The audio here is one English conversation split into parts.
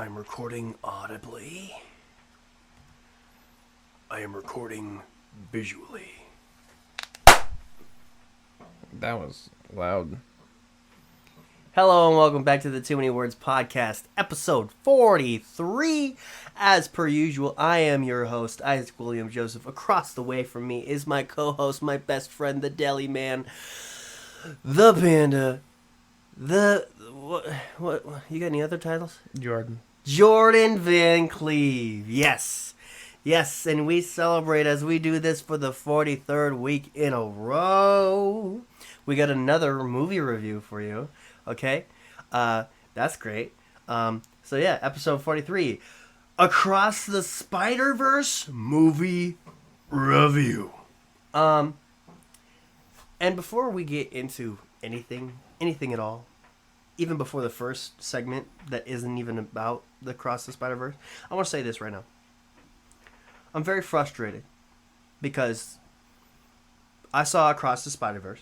I'm recording audibly. I am recording visually. That was loud. Hello and welcome back to the Too Many Words Podcast, episode 43. As per usual, I am your host, Isaac William Joseph. Across the way from me is my co-host, my best friend, the Deli Man, the Panda, what you got any other titles? Jordan Van Cleve. Yes, and we celebrate as we do this for the 43rd week in a row. We got another movie review for you. Okay, that's great. So yeah, episode 43, Across the Spiderverse movie review. And before we get into anything at all, even before the first segment that isn't even about the Across the Spider-Verse, I want to say this right now. I'm very frustrated because I saw Across the Spider-Verse.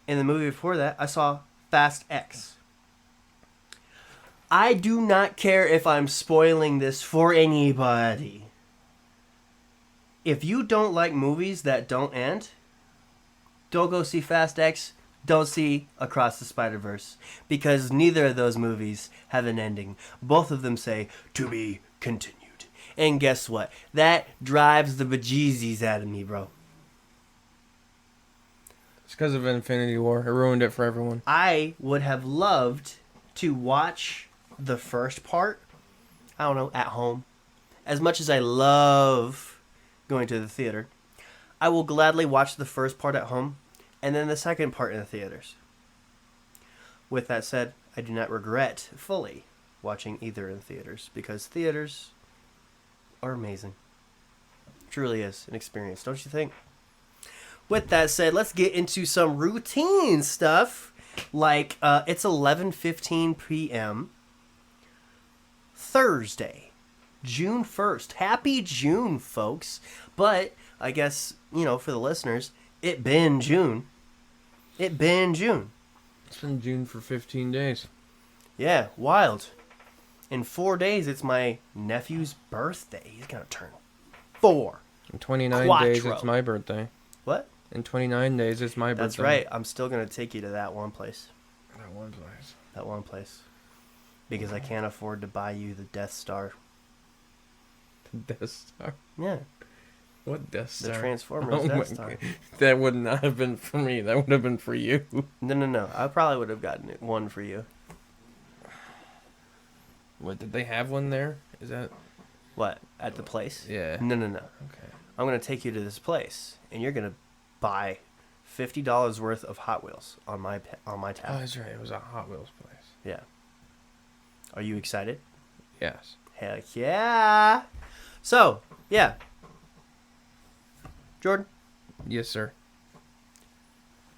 In the movie before that, I saw Fast X. I do not care if I'm spoiling this for anybody. If you don't like movies that don't end, don't go see Fast X. Don't see Across the Spider-Verse. Because neither of those movies have an ending. Both of them say, to be continued. And guess what? That drives the bejeezies out of me, bro. It's because of Infinity War. It ruined it for everyone. I would have loved to watch the first part, I don't know, at home. As much as I love going to the theater, I will gladly watch the first part at home and then the second part in the theaters. With that said, I do not regret fully watching either in theaters because theaters are amazing. It truly is an experience, don't you think? With that said, let's get into some routine stuff. Like, it's 11:15 p.m. Thursday, June 1st. Happy June, folks. But, I guess, for the listeners, it been June. It's been June for 15 days. Yeah, wild. In 4 days, it's my nephew's birthday. He's going to turn 4. In 29 days, it's my birthday. What? In 29 days, it's my birthday. That's right. I'm still going to take you to that one place. That one place. Because I can't afford to buy you the Death Star. The Death Star? Yeah. What Death Star? The Transformers Death Star. God. That would not have been for me. That would have been for you. No. I probably would have gotten one for you. What, did they have one there? Is that... What? At the place? Yeah. No. Okay. I'm going to take you to this place, and you're going to buy $50 worth of Hot Wheels on my tab. Oh, that's right. It was a Hot Wheels place. Yeah. Are you excited? Yes. Heck yeah. So, yeah. Jordan? Yes, sir.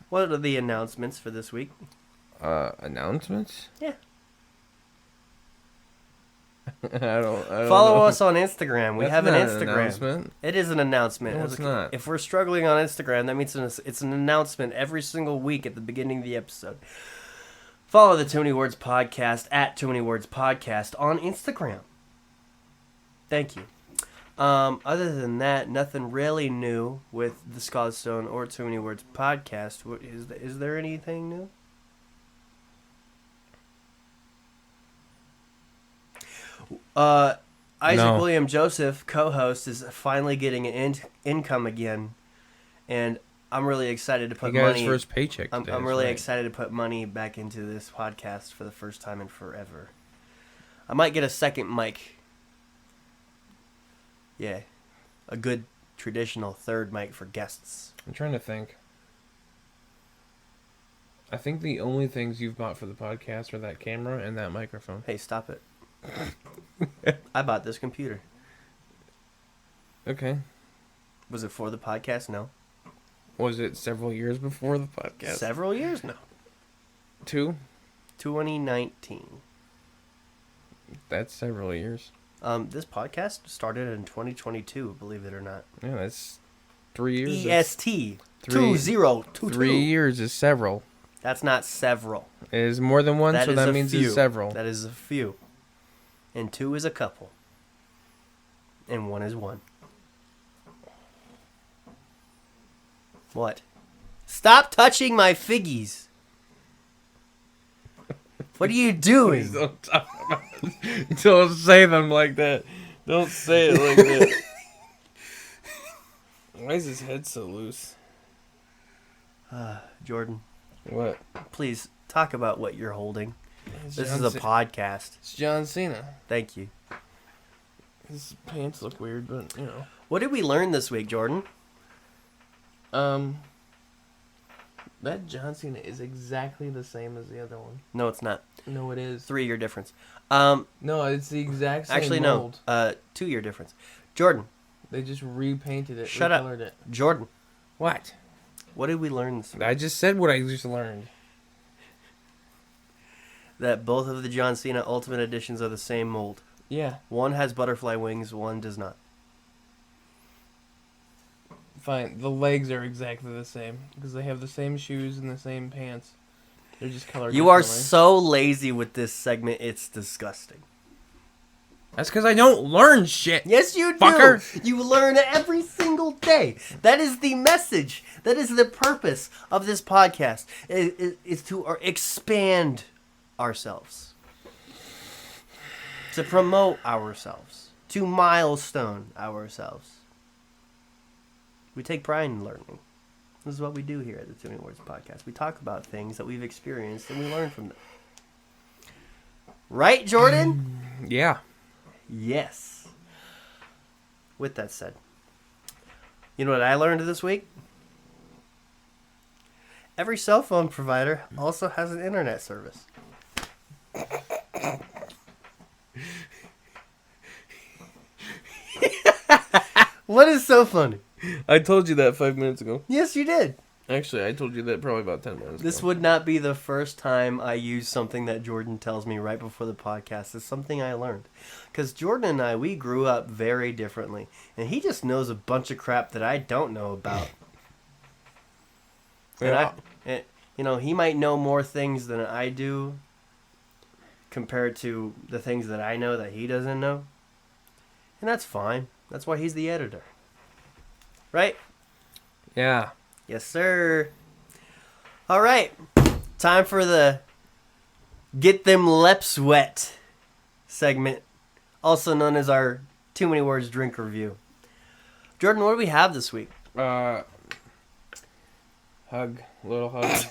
What are the announcements for this week? Announcements? Yeah. I don't Follow know. us on Instagram. We have an Instagram. An announcement. It is an announcement. No, it's not. If we're struggling on Instagram, that means it's an announcement every single week at the beginning of the episode. Follow the Too Many Words Podcast at Too Many Words Podcast on Instagram. Thank you. Other than that, nothing really new with the Scott Stone or Too Many Words Podcast. Is there anything new? Isaac William Joseph, co-host, is finally getting an income again, and I'm really excited to put money. His first paycheck today. I'm really excited to put money back into this podcast for the first time in forever. I might get a second mic. Yeah, a good traditional third mic for guests. I'm trying to think. I think the only things you've bought for the podcast are that camera and that microphone. Hey, stop it. I bought this computer. Okay. Was it for the podcast? No. Was it several years before the podcast? Several years? No. 2019. That's several years. This podcast started in 2022, believe it or not. Yeah, that's 3 years. EST 2022. 3 years is several. That's not several. It is more than one, That so is that a means few. it's several. That is a few. and 2 is a couple, and 1 is 1. What? Stop touching my figgies. What are you doing? Please don't talk about it. Don't say them like that. Don't say it like that. Why is his head so loose? Jordan, What? please talk about what you're holding. It's This John is a Ce- podcast. It's John Cena. Thank you. His pants look weird, but you know. What did we learn this week, Jordan? That John Cena is exactly the same as the other one. No, it's not. No, it is. 3-year difference. No, it's the exact same Actually, mold. no. 2-year difference. Jordan. They just repainted it. Shut up. recolored it. Jordan. What? What did we learn this week? I just said what I just learned. That both of the John Cena Ultimate Editions are the same mold. Yeah. One has butterfly wings, one does not. Fine. The legs are exactly the same because they have the same shoes and the same pants. They're just colored. You are differently. so lazy with this segment, it's disgusting. That's because I don't learn shit. Yes, you do. Fucker. You learn every single day. That is the message. That is the purpose of this podcast. Is to expand ourselves. To promote ourselves. To milestone ourselves. We take pride in learning. This is what we do here at the Too Many Words podcast. We talk about things that we've experienced and we learn from them. Right, Jordan? Yeah. Yes. With that said, you know what I learned this week? Every cell phone provider also has an internet service. What is so funny? I told you that 5 minutes ago. Yes, you did. Actually, I told you that probably about 10 minutes This ago. would not be the first time I use something that Jordan tells me right before the podcast. It's something I learned. Because Jordan and I, we grew up very differently. And he just knows a bunch of crap that I don't know about. Yeah. And he might know more things than I do compared to the things that I know that he doesn't know. And that's fine. That's why he's the editor. Right? Yeah. Yes, sir. All right. Time for the Get Them Leps Wet segment, also known as our Too Many Words drink review. Jordan, what do we have this week? Hug. Little hug.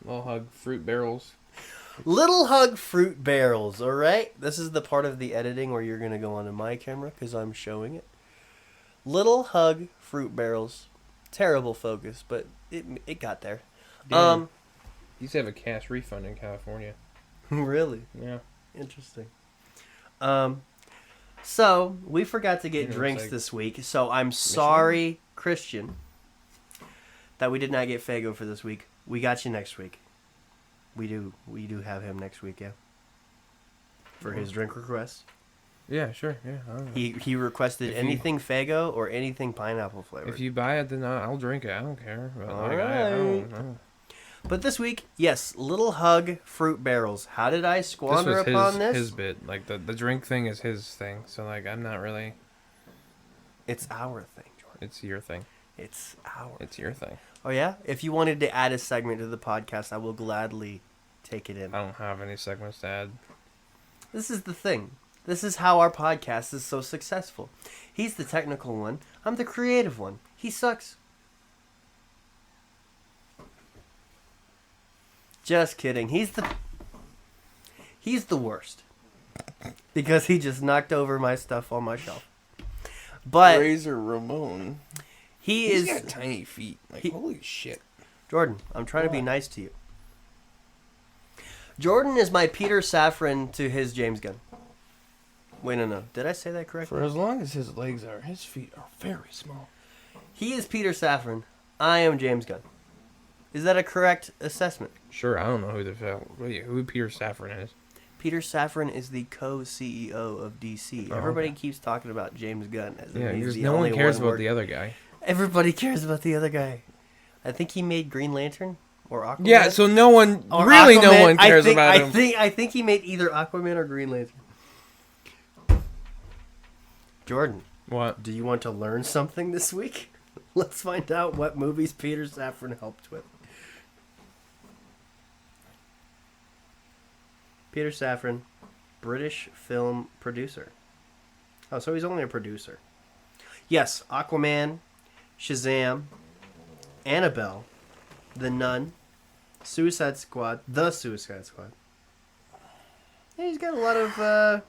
Little hug. Fruit barrels. Little Hug Fruit Barrels, all right? This is the part of the editing where you're going to go onto my camera because I'm showing it. Little Hug Fruit Barrels. Terrible focus, but it got there. Damn. You used to have a cash refund in California. Really? Yeah. Interesting. So, we forgot to get You know, drinks it's like this week, so I'm sorry, Christian, that we did not get Fago for this week. We got you next week. We do have him next week, yeah. For his drink request. Yeah, sure. Yeah. I don't know. He requested If you- anything Fago or anything pineapple flavored. If you buy it, then I'll drink it. I don't care. But I Alright. don't know. But this week, yes, Little Hug Fruit Barrels. How did I squander This was upon this? his bit. Like, the drink thing is his thing. So, like, I'm not really... It's our thing, Jordan. It's your thing. It's our It's your thing. Oh, yeah? If you wanted to add a segment to the podcast, I will gladly take it in. I don't have any segments to add. This is the thing. This is how our podcast is so successful. He's the technical one. I'm the creative one. He sucks. Just kidding. He's the worst. Because he just knocked over my stuff on my shelf. But Razor Ramon. He's got tiny feet. Like, holy shit. Jordan, I'm trying to be nice to you. Jordan is my Peter Safran to his James Gunn. Wait, no. Did I say that correctly? For as long as his legs are, his feet are very small. He is Peter Safran. I am James Gunn. Is that a correct assessment? Sure, I don't know who Peter Safran is. Peter Safran is the co-CEO of DC. Oh, Everybody okay. keeps talking about James Gunn as if Yeah, he's because the no only one cares one about working. the other guy. Everybody cares about the other guy. I think he made Green Lantern or Aquaman. Yeah, so no one, Or really no Aquaman. one cares about him. I think he made either Aquaman or Green Lantern. Jordan, What? do you want to learn something this week? Let's find out what movies Peter Safran helped with. Peter Safran, British film producer. Oh, so he's only a producer. Yes, Aquaman, Shazam, Annabelle, The Nun, Suicide Squad, The Suicide Squad. Yeah, he's got a lot of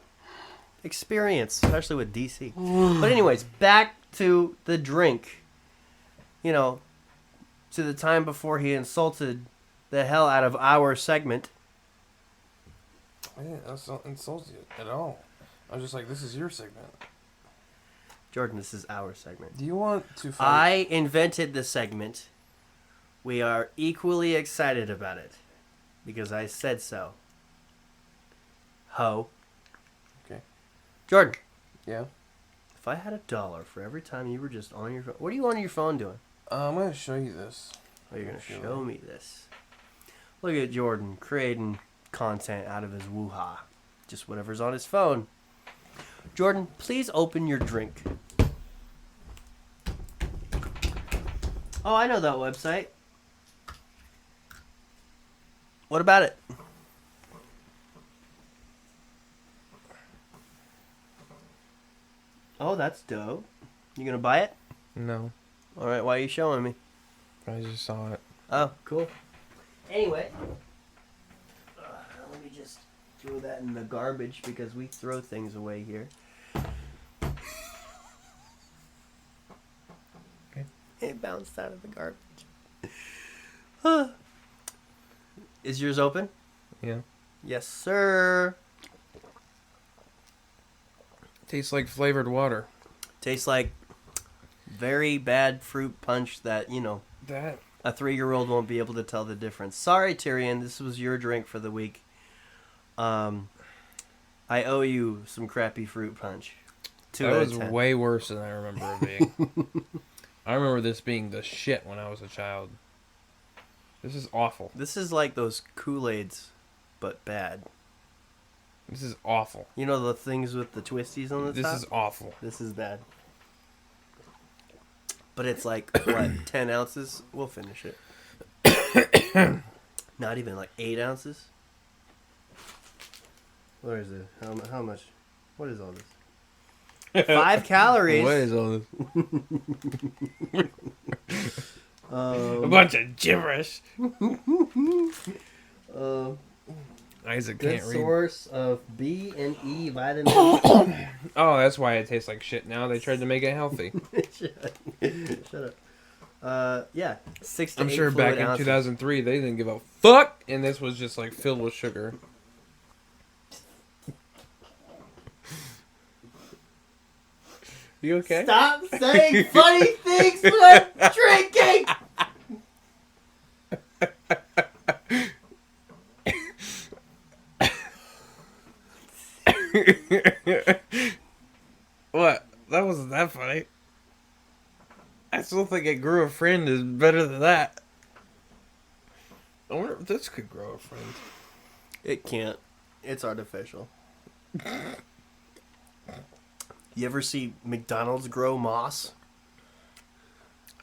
experience, especially with DC. But anyways, back to the drink. You know, to the time before he insulted the hell out of our segment. I didn't insult you at all. I was just like, this is your segment. Jordan, this is our segment. Do you want to fight? I invented the segment. We are equally excited about it. Because I said so. Ho. Okay. Jordan. Yeah? If I had $1 for every time you were just on your phone... What are you on your phone doing? I'm going to show you this. Oh, you're going to show me this. Look at Jordan creating content out of his woo-ha. Just whatever's on his phone. Jordan, please open your drink. Oh, I know that website. What about it? Oh, that's dope. You gonna buy it? No. Alright, why are you showing me? I just saw it. Oh, cool. Anyway. Let me just throw that in the garbage because we throw things away here. Okay. It bounced out of the garbage. Is yours open? Yeah. Yes, sir. Tastes like flavored water. Tastes like very bad fruit punch that, you know, That. a 3-year-old won't be able to tell the difference. Sorry, Tyrion, this was your drink for the week. I owe you some crappy fruit punch. That was way worse than I remember it being. I remember this being the shit when I was a child. This is awful. This is like those Kool-Aids, but bad. This is awful. You know the things with the twisties on the top? This is awful. This is bad. But it's like, what, 10 ounces? We'll finish it. Not even like 8 ounces? Where is it? How much? What is all this? 5 calories. What is all this? A bunch of gibberish. Isaac Good can't read. source of B and E vitamins. Oh, that's why it tastes like shit now. They tried to make it healthy. Shut up. Yeah, 6 to 8 I'm sure back in ounces. 2003 they didn't give a fuck, and this was just like filled with sugar. You okay? Stop saying funny things when I'm drinking! What? That wasn't that funny. I still think "It Grew a Friend" is better than that. I wonder if this could grow a friend. It can't. It's artificial. You ever see McDonald's grow moss?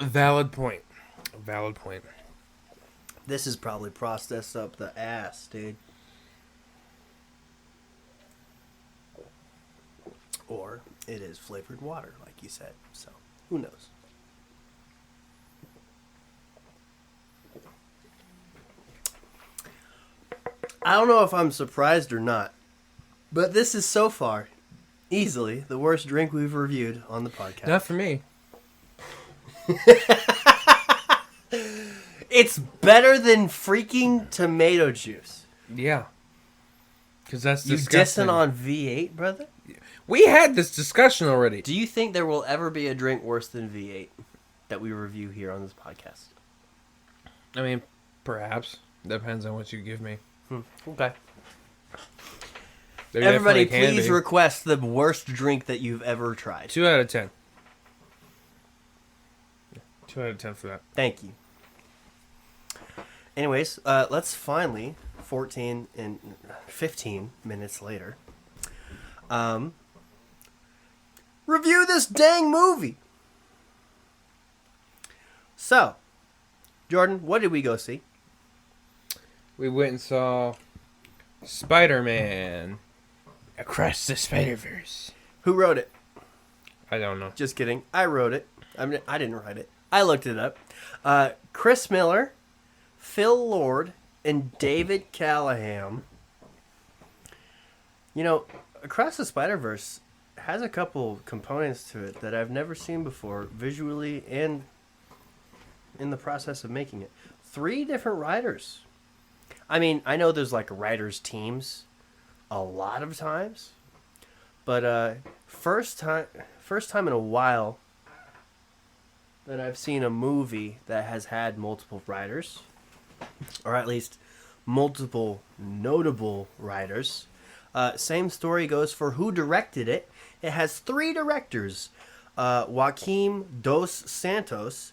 Valid point. Valid point. This is probably processed up the ass, dude. Or it is flavored water, like you said. So, who knows? I don't know if I'm surprised or not, but this is so far easily the worst drink we've reviewed on the podcast. Not for me. It's better than freaking tomato juice. Yeah. Because that's You disgusting. dissing on V8, brother? We had this discussion already. Do you think there will ever be a drink worse than V8 that we review here on this podcast? I mean, perhaps. Depends on what you give me. Okay. There Everybody, definitely can please be. request the worst drink that you've ever tried. 2 out of 10. 2 out of 10 for that. Thank you. Anyways, let's finally, 14 and 15 minutes later, review this dang movie. So, Jordan, what did we go see? We went and saw Spider-Man Across the Spiderverse. Who wrote it? I don't know. Just kidding. I wrote it. I didn't write it. I looked it up. Chris Miller, Phil Lord, and David Callahan. You know, Across the Spider-Verse has a couple components to it that I've never seen before, visually and in the process of making it. 3 different writers. I mean, I know there's like writers' teams a lot of times, but first time in a while that I've seen a movie that has had multiple writers, or at least multiple notable writers. Same story goes for who directed it. It has 3 directors: Joaquim Dos Santos,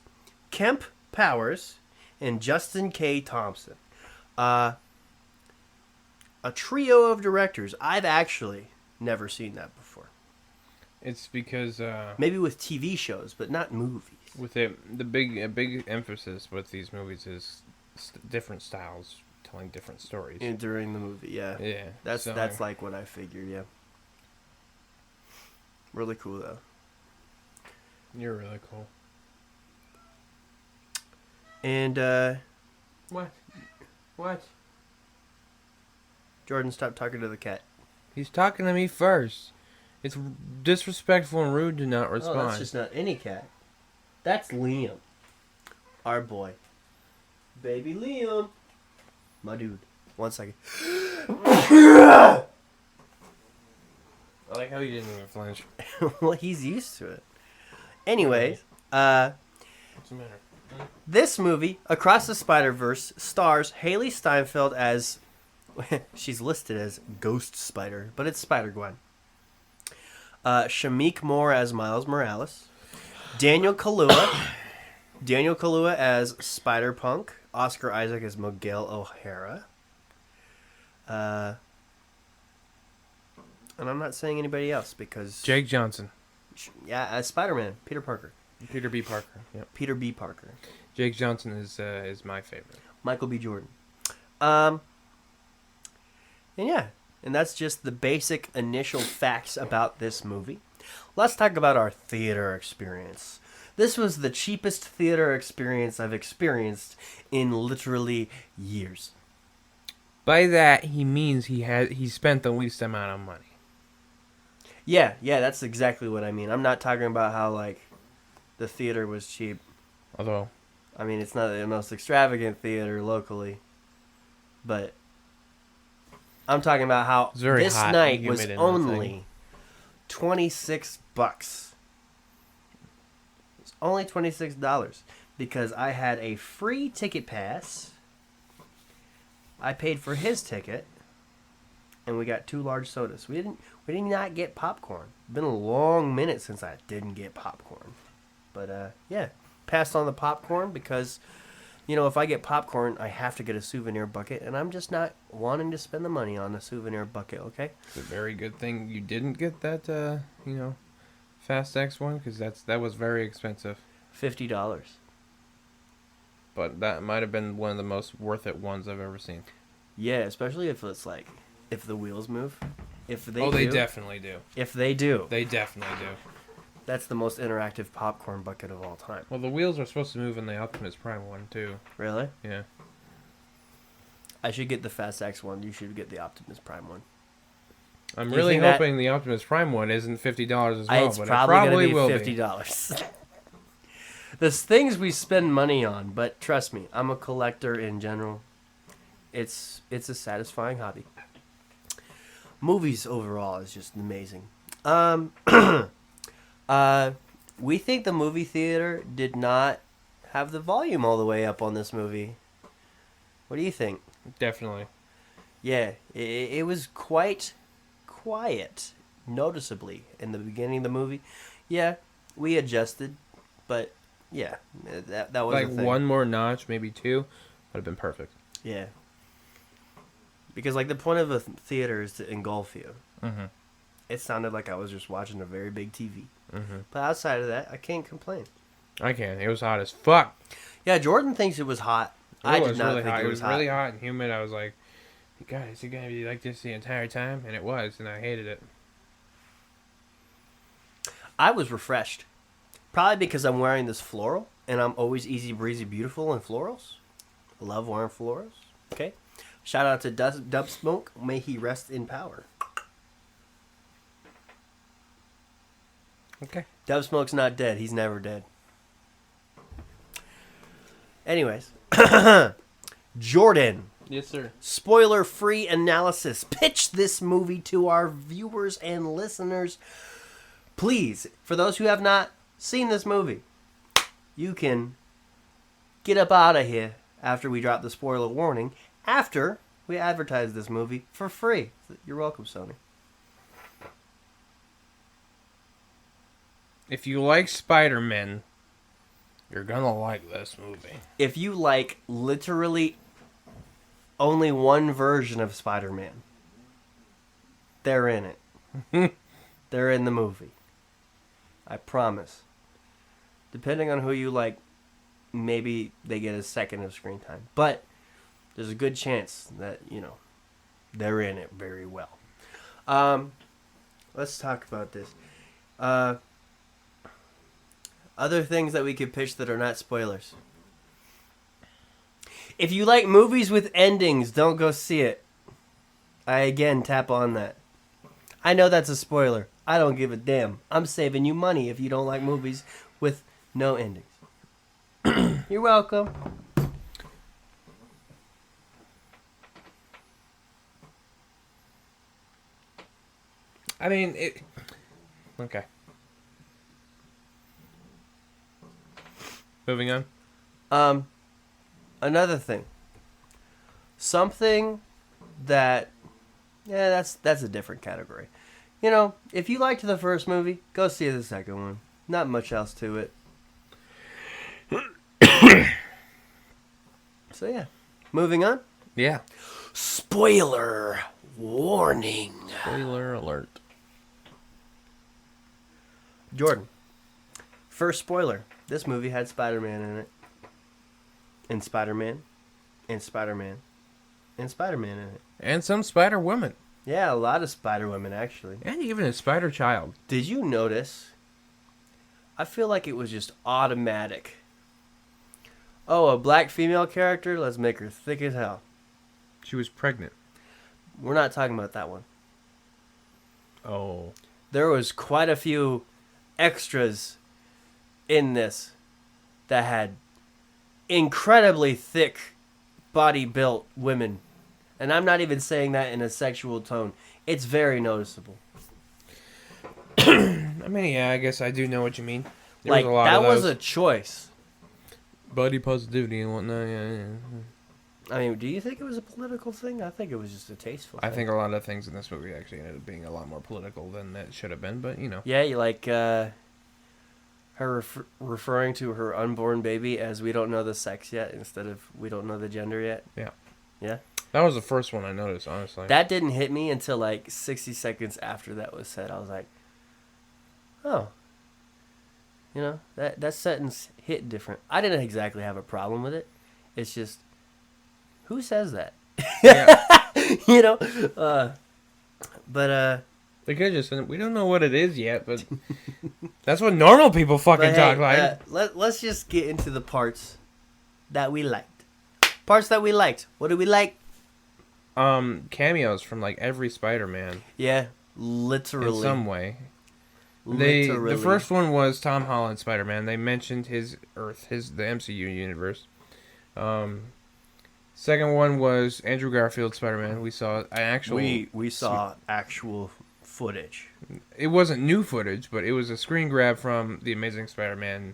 Kemp Powers, and Justin K. Thompson. A trio of directors. I've actually never seen that before. It's because Maybe with TV shows, but not movies. with it, a big emphasis with these movies is different styles telling different stories. And during the movie, yeah. Yeah, That's so- like what I figured, yeah. Really cool though. You're really cool. And What? Jordan, stop talking to the cat. He's talking to me first. It's disrespectful and rude to not respond. Oh, that's just not any cat. That's Liam. Our boy. Baby Liam. My dude. 1 second. I like how you didn't even flinch. Well, he's used to it. Anyways, What's the matter? this movie, Across the Spider-Verse, stars Haley Steinfeld as... she's listed as Ghost Spider, but it's Spider-Gwen. Shamik Moore as Miles Morales. Daniel Kaluuya as Spider-Punk. Oscar Isaac as Miguel O'Hara. And I'm not saying anybody else because... Jake Johnson. Yeah, as Spider-Man, Peter Parker. Peter B. Parker. Yep. Peter B. Parker. Jake Johnson is my favorite. Michael B. Jordan. And yeah, and that's just the basic initial facts about this movie. Let's talk about our theater experience. This was the cheapest theater experience I've experienced in literally years. By that he means he spent the least amount of money. Yeah, that's exactly what I mean. I'm not talking about how like the theater was cheap. Although I mean, it's not the most extravagant theater locally, but I'm talking about how It's very this hot and night humid was in that only thing. $26. It's only $26 because I had a free ticket pass. I paid for his ticket, and we got 2 large sodas. We did not get popcorn. Been a long minute since I didn't get popcorn, but yeah, passed on the popcorn because, you know, if I get popcorn, I have to get a souvenir bucket, and I'm just not wanting to spend the money on a souvenir bucket. Okay. it's a very good thing you didn't get that Fast X one because that was very expensive. $50. But that might have been one of the most worth it ones I've ever seen. Yeah, especially if it's like if the wheels move. If they They do, definitely do. if they do, They definitely do. that's the most interactive popcorn bucket of all time. Well, the wheels are supposed to move in the Optimus Prime one too. Really? Yeah. I should get the Fast X one. You should get the Optimus Prime one. I'm You really think that- hoping the Optimus Prime one isn't $50 as well, It's but probably it going probably to will be be. $50. There's things we spend money on, but trust me, I'm a collector in general. It's a satisfying hobby. Movies overall is just amazing. We think the movie theater did not have the volume all the way up on this movie. What do you think? Definitely. Yeah, it was quite quiet, noticeably, in the beginning of the movie. Yeah, we adjusted, but yeah, that was Like the thing. one more notch, maybe 2, would have been perfect. Yeah. Because, like, the point of a theater is to engulf you. Mm-hmm. it sounded like I was just watching a very big TV. Mm-hmm. But outside of that, I can't complain. I can. It was hot as fuck. Yeah, Jordan thinks it was hot. I did not think it was hot. Really hot and humid. I was like, God, is it going to be like this the entire time? And it was, and I hated it. I was refreshed. Probably because I'm wearing this floral, and I'm always easy breezy beautiful in florals. Love wearing florals. Okay. Shout out to Dub Smoke. May he rest in power. Okay. Dub Smoke's not dead. He's never dead. Anyways. Jordan. Yes, sir. Spoiler-free analysis. Pitch this movie to our viewers and listeners. Please, for those who have not seen this movie, you can get up out of here after we drop the spoiler warning, after we advertise this movie for free. You're welcome, Sony. If you like Spider-Man, you're gonna like this movie. If you like literally only one version of Spider-Man, they're in it. They're in the movie. I promise. Depending on who you like, maybe they get a second of screen time. But there's a good chance that, they're in it very well. Let's talk about this. Other things that we could pitch that are not spoilers. If you like movies with endings, don't go see it. I again tap on that. I know that's a spoiler. I don't give a damn. I'm saving you money if you don't like movies with no endings. You're welcome. I mean, it... Okay. Moving on. Another thing. Something that... Yeah, that's a different category. If you liked the first movie, go see the second one. Not much else to it. So yeah, moving on. Yeah. Spoiler warning. Spoiler alert. Jordan. First spoiler. This movie had Spider-Man in it. And Spider-Man. And Spider-Man. And Spider-Man in it. And some Spider-Woman. Yeah, a lot of Spider-Women, actually. And even a Spider-Child. Did you notice? I feel like it was just automatic. Oh, a black female character? Let's make her thick as hell. She was pregnant. We're not talking about that one. Oh. There was quite a few extras in this that had incredibly thick body built women. And I'm not even saying that in a sexual tone. It's very noticeable. I mean, yeah, I guess I do know what you mean. There was a lot that was a choice. Body positivity and whatnot, yeah. I mean, do you think it was a political thing? I think it was just a tasteful thing. I think a lot of things in this movie actually ended up being a lot more political than it should have been, but, Yeah, you like her referring to her unborn baby as we don't know the sex yet instead of we don't know the gender yet. Yeah. Yeah? That was the first one I noticed, honestly. That didn't hit me until like 60 seconds after that was said. I was like, oh. That sentence hit different. I didn't exactly have a problem with it. It's just, who says that? Yeah. But they could just said, we don't know what it is yet, but that's what normal people fucking talk like. Let's just get into the parts that we liked. Parts that we liked. What did we like? Cameos from like every Spider-Man. Yeah, literally. In some way. Literally. The first one was Tom Holland Spider-Man. They mentioned his Earth, the MCU universe. Second one was Andrew Garfield Spider-Man. We saw an actual... We saw actual footage. It wasn't new footage, but it was a screen grab from The Amazing Spider-Man,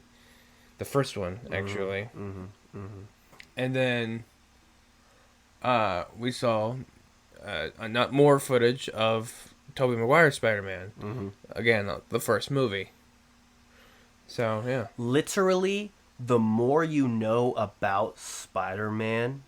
the first one, actually. And then we saw not more footage of Tobey Maguire's Spider-Man. Again, the first movie. So, yeah. Literally, the more you know about Spider-Man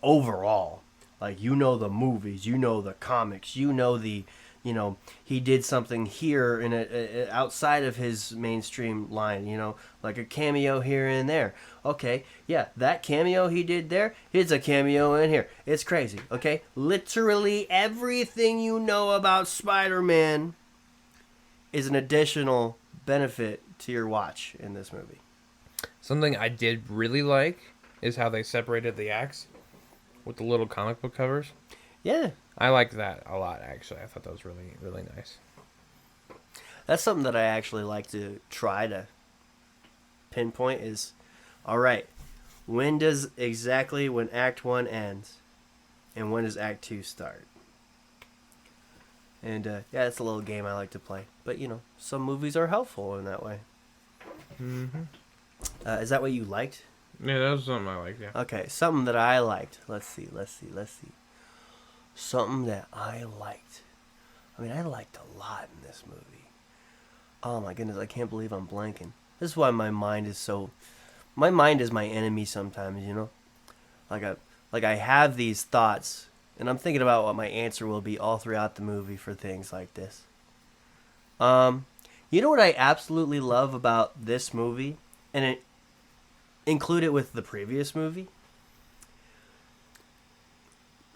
overall, like, the movies, the comics, the you know, he did something here in a outside of his mainstream line, you know, like a cameo here and there. Okay, yeah, that cameo he did there, it's a cameo in here. It's crazy, okay? Literally everything you know about Spider-Man is an additional benefit to your watch in this movie. Something I did really like is how they separated the acts with the little comic book covers. Yeah, I liked that a lot, actually. I thought that was really, really nice. that's something that I actually like to try to pinpoint is, all right, when Act 1 ends and when does Act 2 start? And yeah, it's a little game I like to play. But, you know, some movies are helpful in that way. Mm-hmm. Is that what you liked? Yeah, that was something I liked, yeah. Okay, something that I liked. Let's see. Something that I liked. I mean, I liked a lot in this movie. Oh my goodness, I can't believe I'm blanking. This is why my mind is so... My mind is my enemy sometimes, you know? Like I have these thoughts, and I'm thinking about what my answer will be all throughout the movie for things like this. You know what I absolutely love about this movie? And it include it with the previous movie?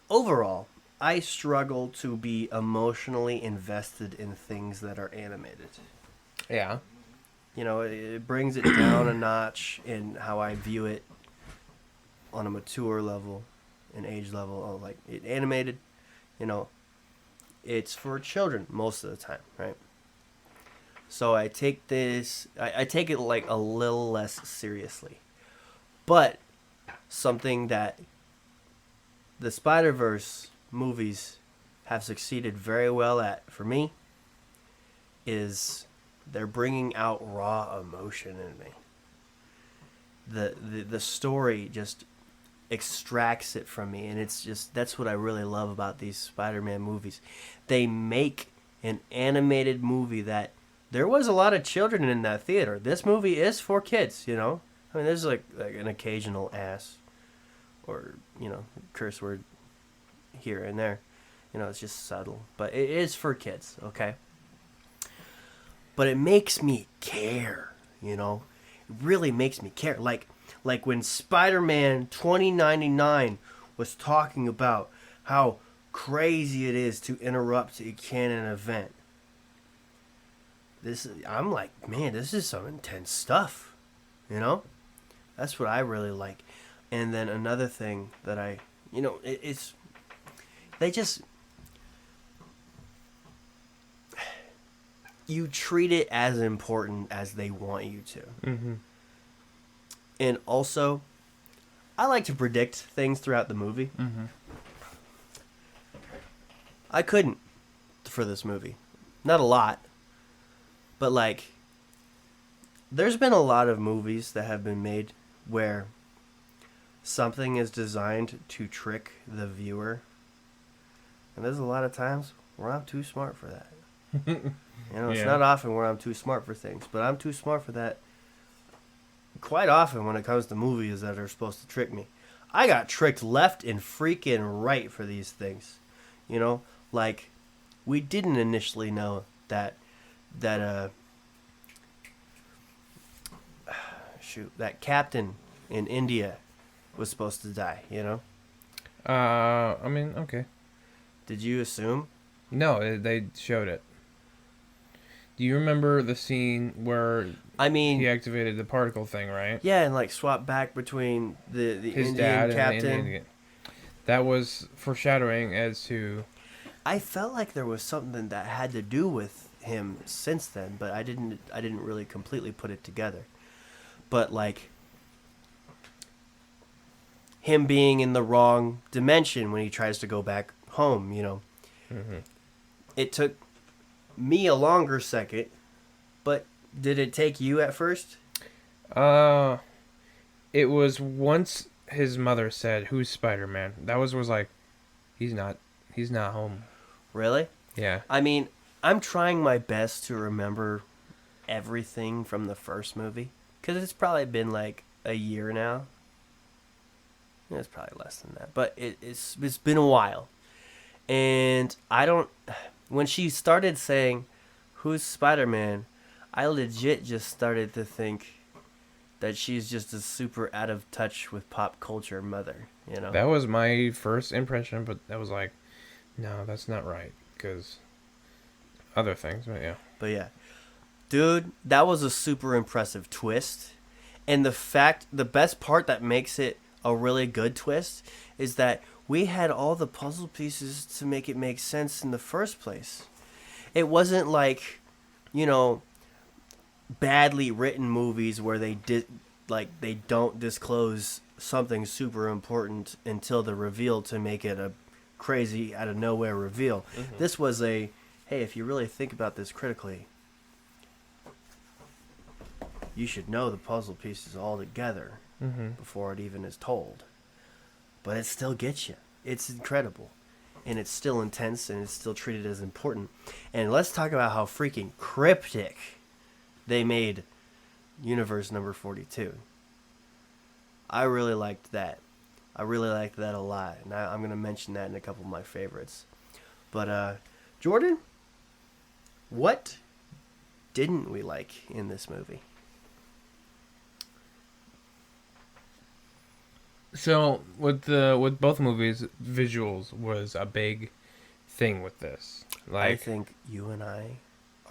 Overall, I struggle to be emotionally invested in things that are animated. Yeah. You know, it brings it down a notch in how I view it on a mature level, an age level. Oh, like, it animated, you know, it's for children most of the time, right? So I take this, I take it like a little less seriously. But something that the Spider-Verse movies have succeeded very well at, for me, is they're bringing out raw emotion in me. The story just extracts it from me, and it's just, that's what I really love about these Spider-Man movies. They make an animated movie that there was a lot of children in that theater. This movie is for kids, you know? I mean, there's like an occasional ass or, you know, curse word here and there. You know, it's just subtle. But it is for kids, okay? But it makes me care, you know? It really makes me care. Like when Spider-Man 2099 was talking about how crazy it is to interrupt a canon event. I'm like, man, this is some intense stuff, you know? That's what I really like. And then another thing that I, you know, they just, you treat it as important as they want you to. Mm-hmm. And also, I like to predict things throughout the movie. Mm-hmm. I couldn't for this movie. Not a lot. But, like, there's been a lot of movies that have been made where something is designed to trick the viewer. And there's a lot of times where I'm too smart for that. You know, it's not often where I'm too smart for things, but I'm too smart for that quite often when it comes to movies that are supposed to trick me. I got tricked left and freaking right for these things. You know, like, we didn't initially know that that captain in India was supposed to die, you know? I mean, okay. Did you assume? No, they showed it. Do you remember the scene where he activated the particle thing, right? Yeah, and like swap back between the his Indian dad captain. And the Indian. That was foreshadowing as to... I felt like there was something that had to do with him since then, but I didn't really completely put it together. But like him being in the wrong dimension when he tries to go back home, you know. Mm-hmm. It took me a longer second, but did it take you at first? It was once his mother said, "Who's Spider-Man?" That was like, he's not home. Really? Yeah. I mean, I'm trying my best to remember everything from the first movie, because it's probably been like a year now. Yeah, it's probably less than that, but it's been a while, and I don't. when she started saying, "Who's Spider-Man?" I legit just started to think that she's just a super out of touch with pop culture mother, you know? That was my first impression, but that was like, no, that's not right, because other things, but yeah. But yeah. Dude, that was a super impressive twist. And the best part that makes it a really good twist is that we had all the puzzle pieces to make it make sense in the first place. It wasn't like, you know, badly written movies where they don't disclose something super important until the reveal to make it a crazy out of nowhere reveal. Mm-hmm. This was a, hey, if you really think about this critically, you should know the puzzle pieces all together Mm-hmm. before it even is told. But it still gets you. It's incredible. And it's still intense and it's still treated as important. And let's talk about how freaking cryptic they made Universe number 42. I really liked that. I really liked that a lot. And I'm going to mention that in a couple of my favorites. But, Jordan, what didn't we like in this movie? So with both movies, visuals was a big thing with this. I think you and I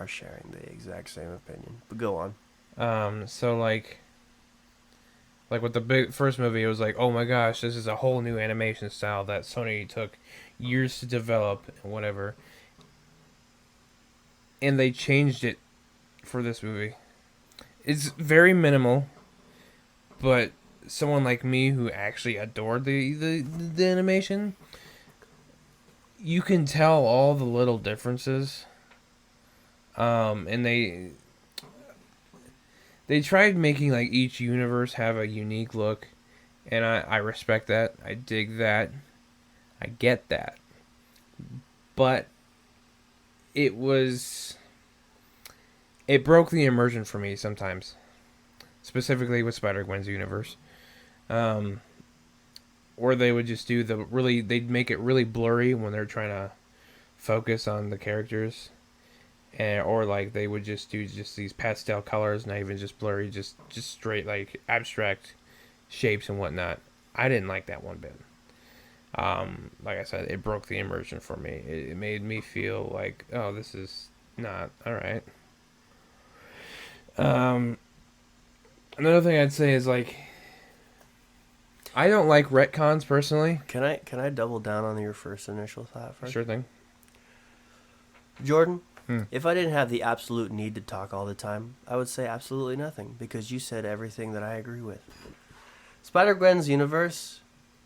are sharing the exact same opinion. But go on. So like with the first movie, it was like, oh my gosh, this is a whole new animation style that Sony took years to develop and whatever. And they changed it for this movie. It's very minimal, but someone like me who actually adored the animation, you can tell all the little differences. And they tried making like each universe have a unique look, and I respect that. I dig that. I get that. But it broke the immersion for me sometimes. Specifically with Spider-Gwen's universe. Or they would just do they'd make it really blurry when they're trying to focus on the characters. Or like they would just do these pastel colors, not even just blurry, just straight like abstract shapes and whatnot. I didn't like that one bit. Like I said, it broke the immersion for me. It made me feel like, oh, this is not alright. Another thing I'd say is like, I don't like retcons personally. Can I double down on your first initial thought first? Sure thing. Jordan, if I didn't have the absolute need to talk all the time, I would say absolutely nothing because you said everything that I agree with. Spider-Gwen's universe,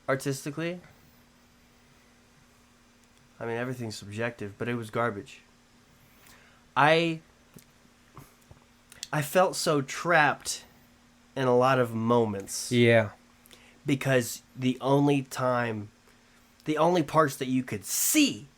artistically, I mean, everything's subjective, but it was garbage. I felt so trapped in a lot of moments. Yeah. Because the only parts that you could see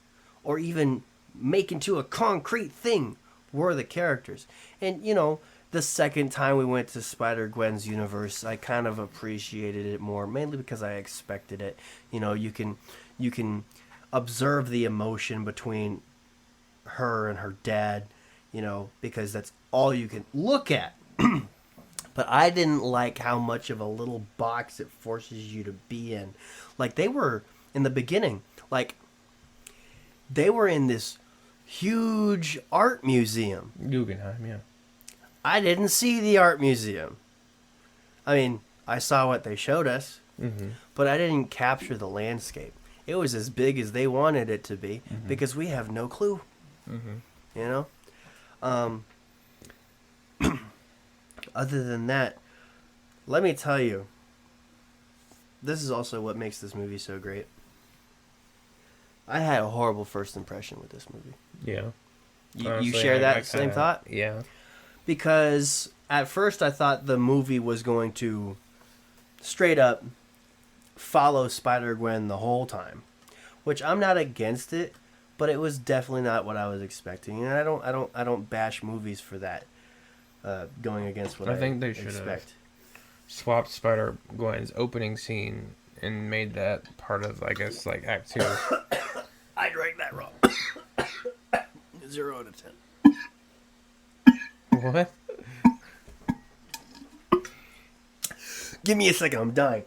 or even make into a concrete thing were the characters. And, you know, the second time we went to Spider-Gwen's universe, I kind of appreciated it more, mainly because I expected it. You know, you can observe the emotion between her and her dad, you know, because that's all you can look at. But I didn't like how much of a little box it forces you to be in. Like, they were, in the beginning, like, they were in this huge art museum. Guggenheim, yeah. I didn't see the art museum. I mean, I saw what they showed us, but I didn't capture the landscape. It was as big as they wanted it to be because we have no clue. You know? Other than that, let me tell you, this is also what makes this movie so great. I had a horrible first impression with this movie. Yeah. You Honestly, share that I same kinda, thought? Yeah. Because at first I thought the movie was going to straight up follow Spider-Gwen the whole time, which I'm not against it, but it was definitely not what I was expecting, and I don't bash movies for that. Going against what I think they should have swapped Spider-Gwen's opening scene and made that part of, I guess, like Act 2. I drank that wrong. 0 out of 10. What? Give me a second, I'm dying.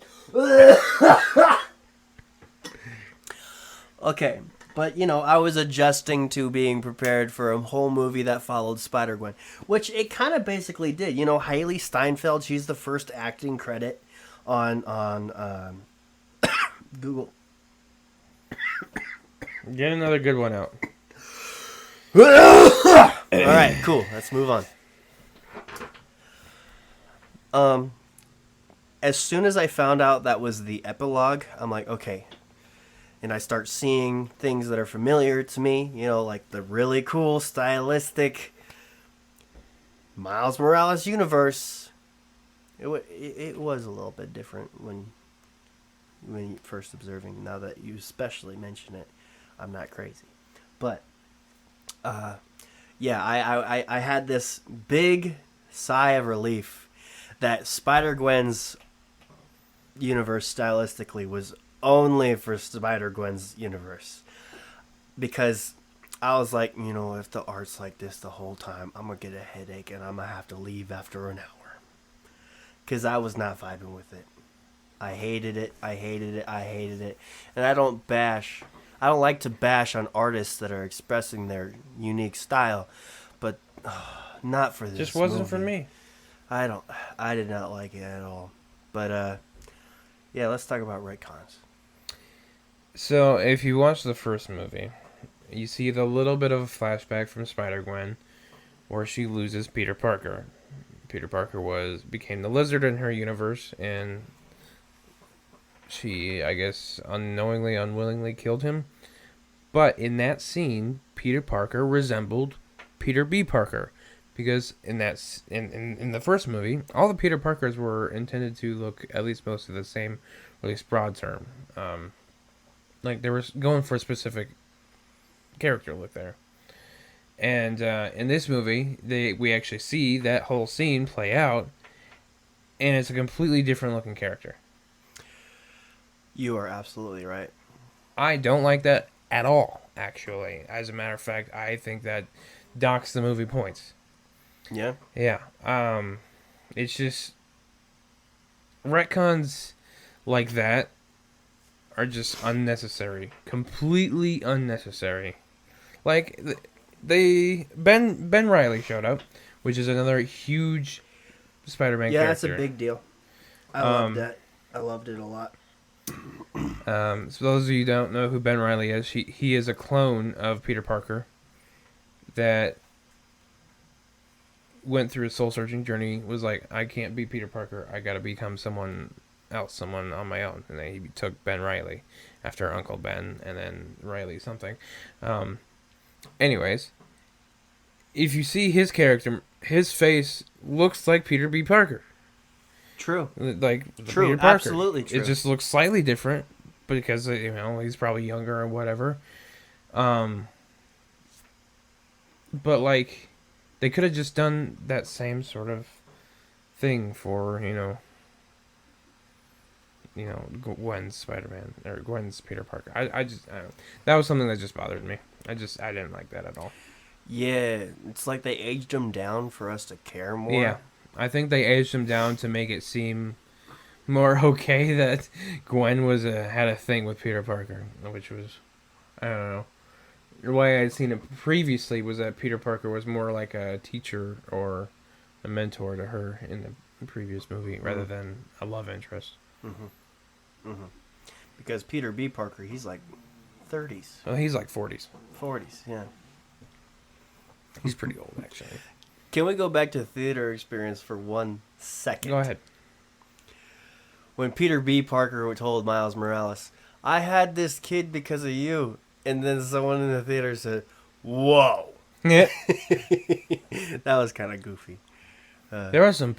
Okay, but I was adjusting to being prepared for a whole movie that followed Spider-Gwen, which it kind of basically did. Haley Steinfeld, she's the first acting credit on Google. Get another good one out. All right, cool. Let's move on. As soon as I found out that was the epilogue, I'm like, okay. And I start seeing things that are familiar to me, like the really cool, stylistic Miles Morales universe. It was a little bit different when you first observing. Now that you especially mention it, I'm not crazy. But, yeah, I had this big sigh of relief that Spider-Gwen's universe stylistically was only for Spider-Gwen's universe. Because I was like, if the art's like this the whole time, I'm going to get a headache and I'm going to have to leave after an hour. Because I was not vibing with it. I hated it. And I don't like to bash on artists that are expressing their unique style. But not for this Just wasn't movie. for me. I did not like it at all. But, yeah, let's talk about retcons. So, if you watch the first movie, you see the little bit of a flashback from Spider-Gwen where she loses Peter Parker. Peter Parker became the Lizard in her universe, and she, I guess, unwillingly killed him. But in that scene, Peter Parker resembled Peter B. Parker. Because in the first movie, all the Peter Parkers were intended to look at least most of the same, or at least broad term. Like they were going for a specific character look there. And in this movie, we actually see that whole scene play out, and it's a completely different looking character. You are absolutely right. I don't like that at all, actually. As a matter of fact, I think that docks the movie points. Yeah? Yeah. It's just retcons like that are just unnecessary. Completely unnecessary. Like Ben Reilly showed up, which is another huge Spider-Man character. Yeah, that's a big deal. I loved that. I loved it a lot. So those of you who don't know who Ben Reilly is, he is a clone of Peter Parker that went through a soul-searching journey, was like, I can't be Peter Parker, I gotta become someone else, someone on my own. And then he took Ben Reilly after Uncle Ben, and then Reilly something. Anyways, if you see his character, his face looks like Peter B. Parker. True. Like true. Peter Parker. Absolutely true. It just looks slightly different because he's probably younger or whatever. But like, they could have just done that same sort of thing for Gwen's Spider-Man or Gwen's Peter Parker. I don't know. That was something that just bothered me. I didn't like that at all. Yeah, it's like they aged him down for us to care more. Yeah, I think they aged him down to make it seem more okay that Gwen had a thing with Peter Parker, which was, I don't know. The way I'd seen it previously was that Peter Parker was more like a teacher or a mentor to her in the previous movie, rather than a love interest. Mm-hmm. Mm-hmm. Because Peter B. Parker, he's like 30s. Oh, he's like 40s. 40s, yeah. He's pretty old, actually. Can we go back to theater experience for 1 second? Go ahead. When Peter B. Parker told Miles Morales, I had this kid because of you. And then someone in the theater said, whoa. Yeah. That was kind of goofy. There are some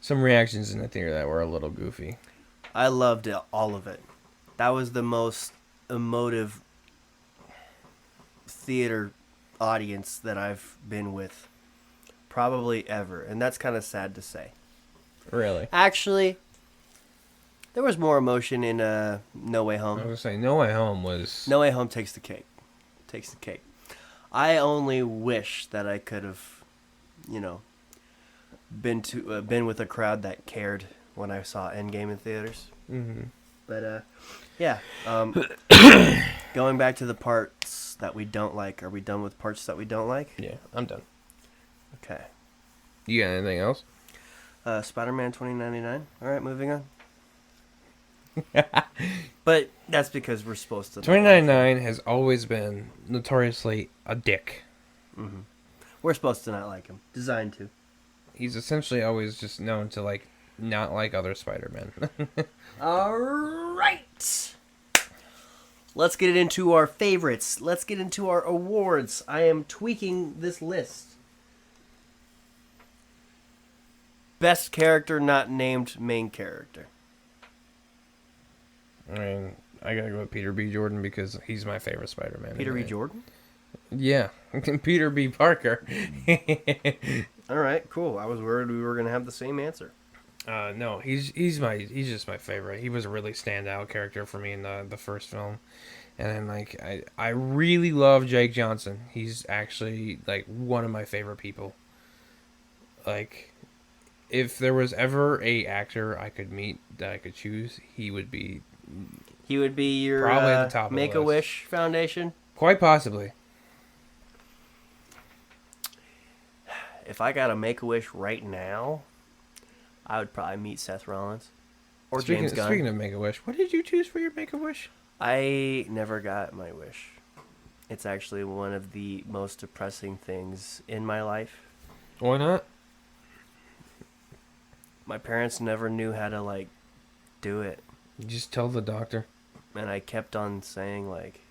some reactions in the theater that were a little goofy. I loved it, all of it. That was the most emotive theater audience that I've been with probably ever. And that's kind of sad to say. Really? Actually, there was more emotion in No Way Home. I was going to say, No Way Home was... No Way Home takes the cake. I only wish that I could have, been with a crowd that cared when I saw Endgame in theaters. Mm-hmm. But yeah. Going back to the parts that we don't like. Are we done with parts that we don't like? Yeah, I'm done. Okay. You got anything else? Spider-Man 2099. All right, moving on. But that's because we're supposed to. 2099 has always been notoriously a dick. Mm-hmm. We're supposed to not like him. Designed to. He's essentially always just known to like not like other Spider-Men. All right. Let's get into our favorites. Let's get into our awards. I am tweaking this list. Best character not named main character. I mean, I gotta go with Peter B. Jordan because he's my favorite Spider-Man. Peter B. Jordan? Yeah, Peter B. Parker. All right, cool. I was worried we were gonna have the same answer. No, he's just my favorite. He was a really standout character for me in the first film, and then like I really love Jake Johnson. He's actually like one of my favorite people. Like, if there was ever a actor I could meet that I could choose, he would be. He would be your probably at the top of the Make-A-Wish Foundation. Quite possibly. If I got a Make-A-Wish right now, I would probably meet Seth Rollins or James Gunn. Speaking of Make-A-Wish, what did you choose for your Make-A-Wish? I never got my wish. It's actually one of the most depressing things in my life. Why not? My parents never knew how to, like, do it. You just tell the doctor. And I kept on saying, like...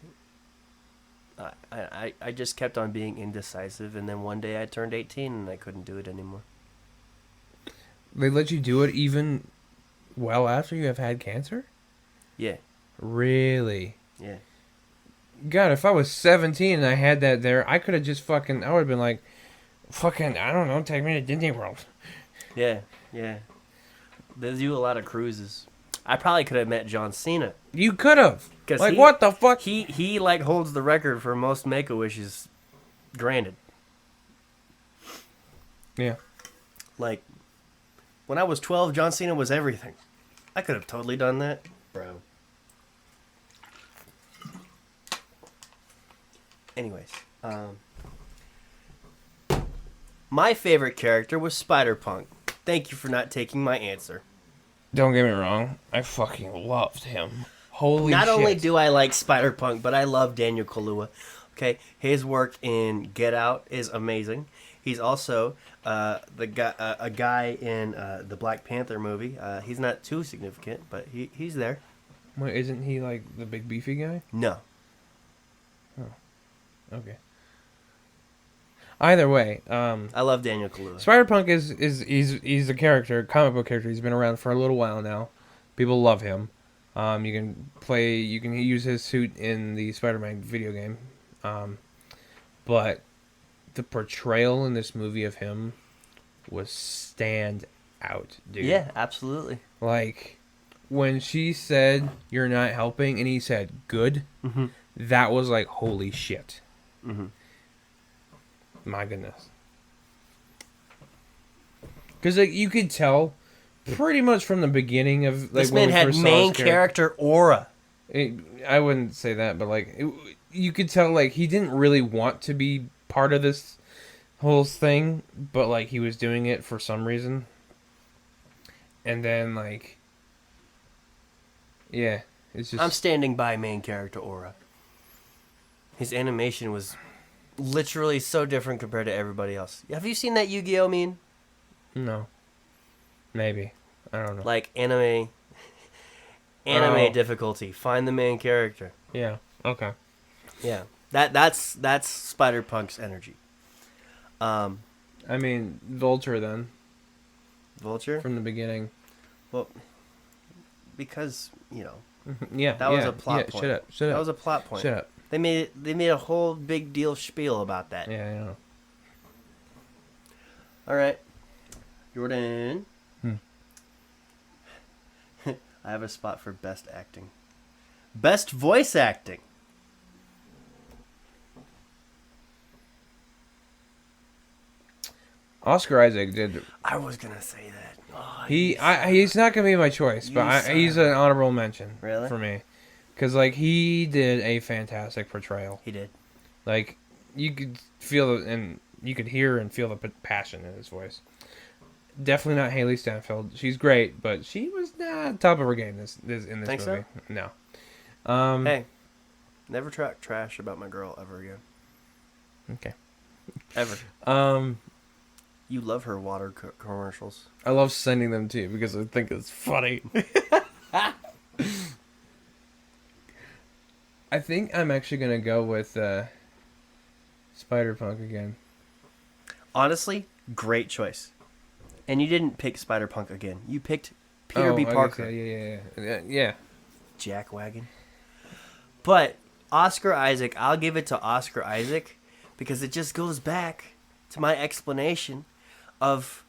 I just kept on being indecisive, and then one day I turned 18 and I couldn't do it anymore. They let you do it even well after you have had cancer? Yeah. Really? Yeah. God, if I was 17 and I had that there, I could have just I would have been like, fucking, I don't know, take me to Disney World. Yeah, yeah. They do a lot of cruises. I probably could have met John Cena. You could have. Like, what the fuck? He like holds the record for most Make-A-Wishes granted. Yeah. Like, when I was 12, John Cena was everything. I could have totally done that. Bro. Anyways. My favorite character was Spider-Punk. Thank you for not taking my answer. Don't get me wrong. I fucking loved him. Holy shit. Not only do I like Spider-Punk, but I love Daniel Kaluuya. Okay, his work in Get Out is amazing. He's also a guy in the Black Panther movie. He's not too significant, but he's there. Wait, isn't he like the big beefy guy? No. Oh, okay. Either way, I love Daniel Kaluuya. Spider-Punk he's a character, comic book character. He's been around for a little while now. People love him. You can use his suit in the Spider-Man video game. But the portrayal in this movie of him was stand out, dude. Yeah, absolutely. Like, when she said, "You're not helping," and he said, "Good," Mm-hmm. that was like, holy shit. Mm-hmm. My goodness. Because like, you could tell pretty much from the beginning of... Like, this man had main character aura. I wouldn't say that, but like, you could tell like he didn't really want to be part of this whole thing, but like he was doing it for some reason. And then like... Yeah, it's just... I'm standing by main character aura. His animation was literally so different compared to everybody else. Have you seen that Yu-Gi-Oh meme? No. Maybe. I don't know. Like anime difficulty. Find the main character. Yeah. Okay. Yeah. That's Spider-Punk's energy. I mean, Vulture then. Vulture? From the beginning. Well, because, Yeah. that was a plot point. Shut up. That was a plot point. Shut up. They made a whole big deal spiel about that. Yeah, I know. All right. Jordan. I have a spot for best acting. Best voice acting. Oscar Isaac did. I was gonna say that. Oh, He's not gonna be my choice, but he's an honorable mention Really? for me, because like he did a fantastic portrayal. He did. Like you could feel and you could hear and feel the passion in his voice. Definitely not Haley Steinfeld. She's great, but she was not top of her game in this Think movie. so? No. Hey, never talk trash about my girl ever again. Okay. Ever. You love her water commercials. I love sending them to you because I think it's funny. I think I'm actually gonna go with Spider-Punk again. Honestly, great choice. And you didn't pick Spider-Punk again. You picked Peter B. Parker. Yeah. Jackwagon. But Oscar Isaac, I'll give it to Oscar Isaac because it just goes back to my explanation of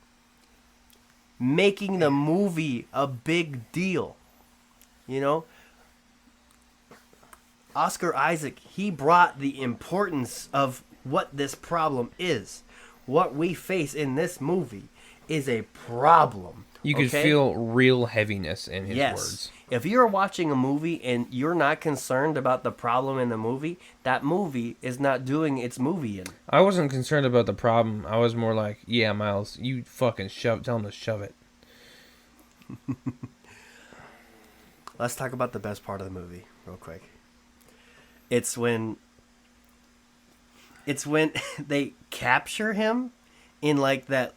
making the movie a big deal. You know? Oscar Isaac, he brought the importance of what this problem is. What we face in this movie is a problem. You could feel real heaviness in his words. If you're watching a movie and you're not concerned about the problem in the movie, that movie is not doing its movie in. I wasn't concerned about the problem. I was more like, yeah, Miles, you fucking tell him to shove it. Let's talk about the best part of the movie real quick. It's when they capture him in like that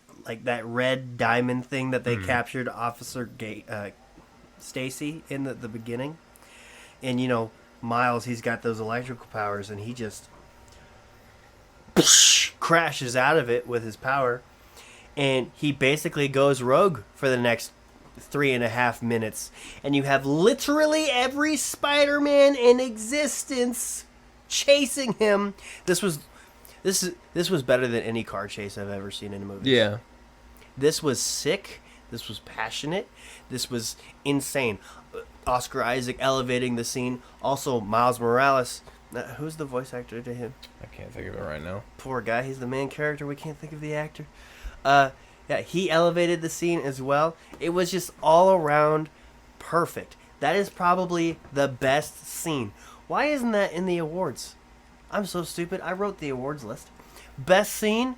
red diamond thing that they captured Officer Stacy in the beginning. And you know, Miles, he's got those electrical powers and he just crashes out of it with his power, and he basically goes rogue for the next 3.5 minutes, and you have literally every Spider-Man in existence chasing him. This was better than any car chase I've ever seen in a movie. Yeah. This was sick. This was passionate. This was insane. Oscar Isaac elevating the scene. Also, Miles Morales. Who's the voice actor to him? I can't think of it right now. Poor guy. He's the main character. We can't think of the actor. Yeah, he elevated the scene as well. It was just all around perfect. That is probably the best scene. Why isn't that in the awards? I'm so stupid. I wrote the awards list. Best scene?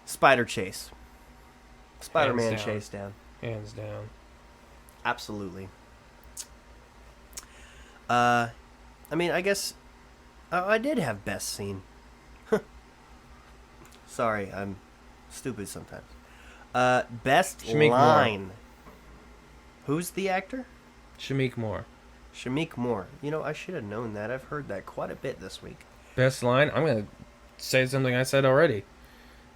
Spider chase. Spider-Man chase down. Hands down. Absolutely. I mean, I guess I did have best scene. Sorry, I'm stupid sometimes. Best Shameik line. Moore. Who's the actor? Shameik Moore. Shameik Moore. You know, I should have known that. I've heard that quite a bit this week. Best line? I'm going to say something I said already.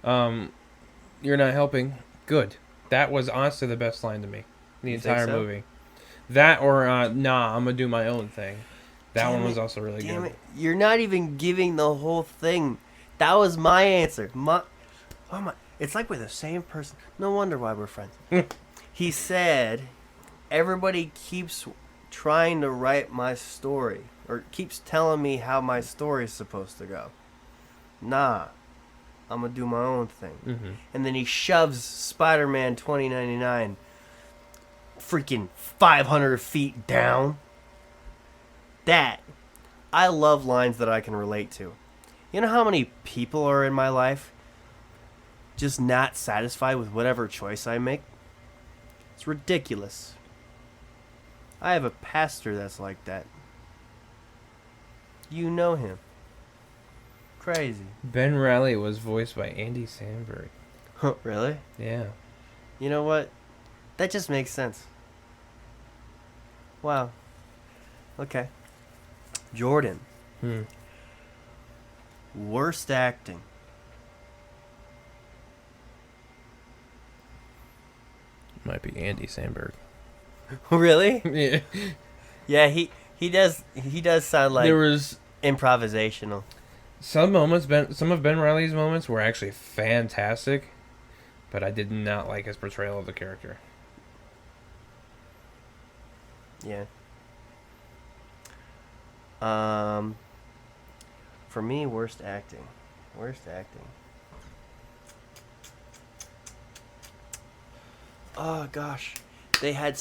You're not helping. Good. That was honestly the best line to me. The entire movie. That or, nah, I'm going to do my own thing. That one was also really good. Damn it. You're not even giving the whole thing. That was my answer. It's like we're the same person. No wonder why we're friends. He said, everybody keeps trying to write my story. Or keeps telling me how my story is supposed to go. Nah. I'm going to do my own thing. Mm-hmm. And then he shoves Spider-Man 2099 freaking 500 feet down. I love lines that I can relate to. You know how many people are in my life just not satisfied with whatever choice I make? It's ridiculous. I have a pastor that's like that. You know him. Crazy. Ben Reilly was voiced by Andy Samberg. Really? Yeah. You know what? That just makes sense. Wow. Okay. Jordan. Worst acting. Might be Andy Samberg. Really? Yeah. Yeah, he does sound like There was improvisational. some of Ben Reilly's moments were actually fantastic, but I did not like his portrayal of the character. Yeah. For me, worst acting. Oh gosh, they had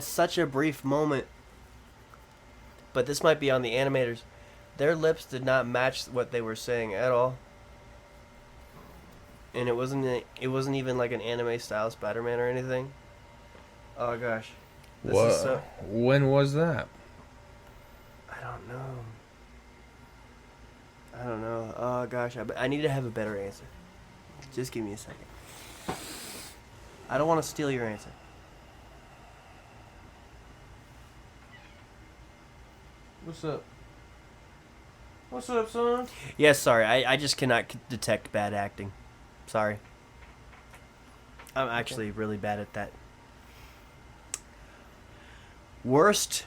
such a brief moment, but this might be on the animators. Their lips did not match what they were saying at all, and it wasn't even like an anime style Spider-Man or anything. Oh gosh, this is so. When was that? I don't know. I don't know. Oh gosh, I need to have a better answer. Just give me a second. I don't want to steal your answer. What's up? What's up, son? Yes, sorry. I just cannot detect bad acting. Sorry. I'm actually really bad at that. Worst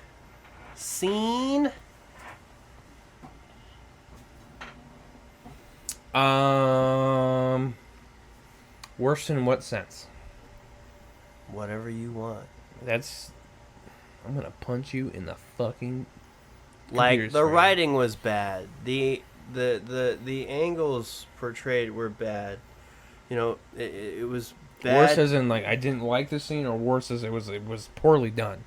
scene? Worse in what sense? Whatever you want. I'm gonna punch you in the fucking. Like the writing was bad. The angles portrayed were bad. You know, it was bad. Worse as in like I didn't like the scene, or worse as it was poorly done.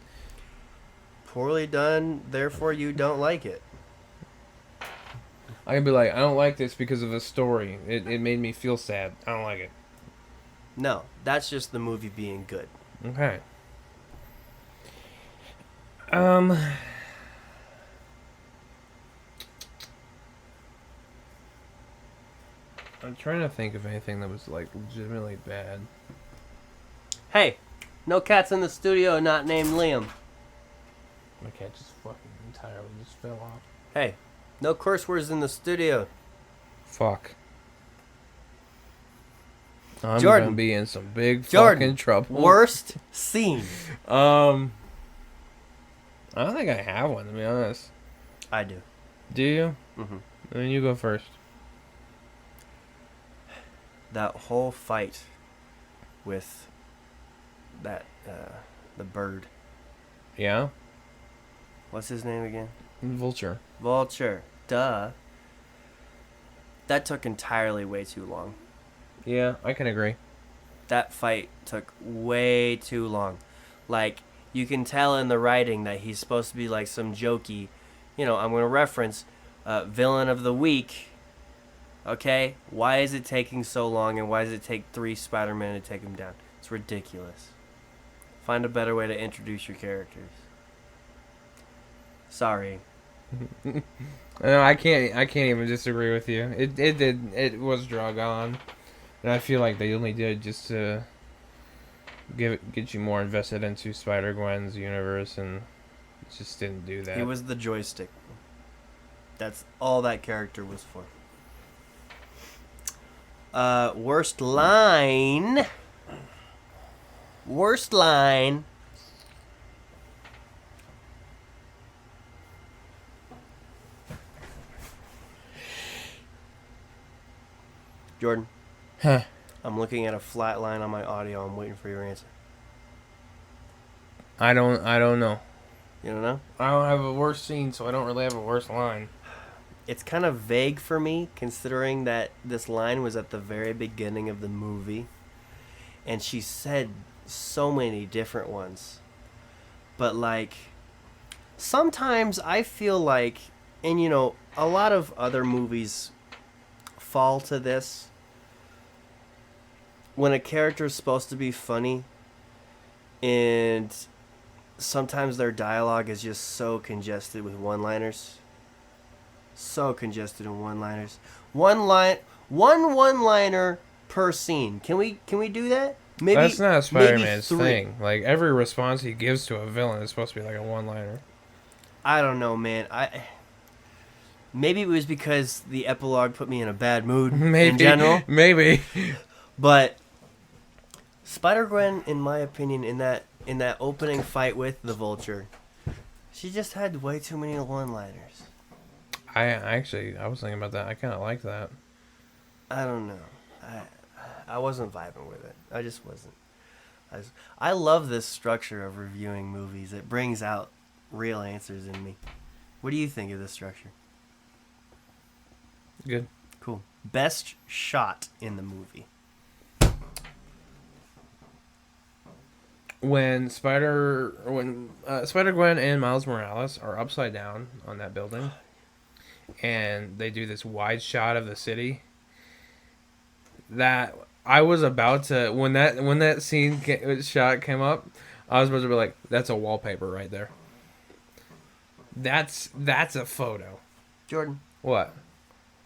Poorly done, therefore you don't like it. I can be like, I don't like this because of the story. It made me feel sad. I don't like it. No, that's just the movie being good. Okay. I'm trying to think of anything that was like legitimately bad. Hey, no cats in the studio not named Liam. My cat just fucking entirely just fell off. Hey, no curse words in the studio. Fuck. I'm Jordan. gonna be in some big Jordan, fucking trouble. Worst scene. I don't think I have one, to be honest. I do. Do you? Mm-hmm. Then you go first. That whole fight with that the bird. Yeah? What's his name again? Vulture. Vulture. Duh. That took entirely way too long. Yeah, I can agree. That fight took way too long. Like, you can tell in the writing that he's supposed to be like some jokey, I'm going to reference villain of the week. Okay? Why is it taking so long, and why does it take 3 Spider-Man to take him down? It's ridiculous. Find a better way to introduce your characters. Sorry. No, I can't even disagree with you. It was drug on. And I feel like they only did just to get you more invested into Spider-Gwen's universe, and it just didn't do that. He was the joystick. That's all that character was for. Worst line. Worst line. Jordan. Huh. I'm looking at a flat line on my audio. I'm waiting for your answer. I don't know. You don't know? I don't have a worse scene, so I don't really have a worse line. It's kind of vague for me, considering that this line was at the very beginning of the movie. And she said so many different ones. But, like, sometimes I feel like, and a lot of other movies fall to this. When a character is supposed to be funny, and sometimes their dialogue is just so congested with one-liners. So congested in one-liners. One one-liner per scene. Can we do that? Maybe that's not Spider-Man's thing. Like, every response he gives to a villain is supposed to be like a one-liner. I don't know, man. Maybe it was because the epilogue put me in a bad mood in general. Maybe. But Spider-Gwen, in my opinion, in that opening fight with the Vulture, she just had way too many one-liners. I was thinking about that. I kind of like that. I don't know. I wasn't vibing with it. I just wasn't. I love this structure of reviewing movies. It brings out real answers in me. What do you think of this structure? Good. Cool. Best shot in the movie. when Spider-Gwen and Miles Morales are upside down on that building, and they do this wide shot of the city. That I was about to when that shot came up, I was supposed to be like, "That's a wallpaper right there. That's a photo." Jordan, What?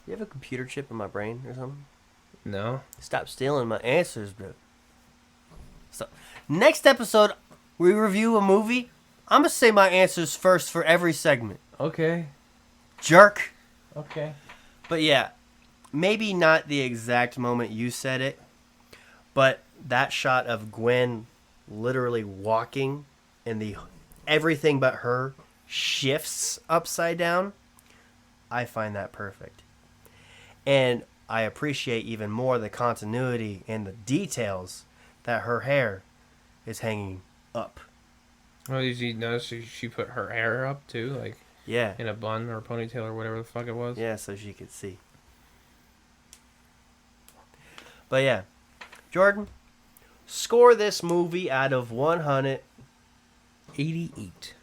you have a computer chip in my brain or something? No. Stop stealing my answers, bro. So, next episode, we review a movie. I'm going to say my answers first for every segment. Okay. Jerk. Okay. But yeah, maybe not the exact moment you said it, but that shot of Gwen literally walking and the everything but her shifts upside down, I find that perfect. And I appreciate even more the continuity and the details that her hair is hanging up. Well, did you notice she put her hair up too, like Yeah. in a bun or a ponytail or whatever the fuck it was? Yeah, so she could see. But yeah, Jordan, score this movie out of 100. 88.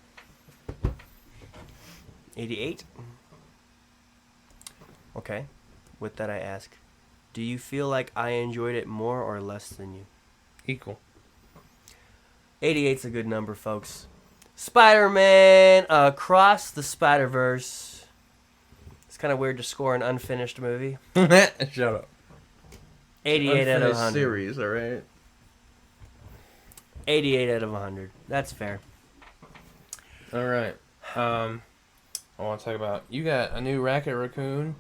88? Okay. With that I ask, do you feel like I enjoyed it more or less than you? Equal. 88's a good number, folks. Spider-Man Across the Spiderverse. It's kind of weird to score an unfinished movie. Shut up. 88 out of 100. Series, all right. 88 out of 100. That's fair. All right. I want to talk about, you got a new Racket Raccoon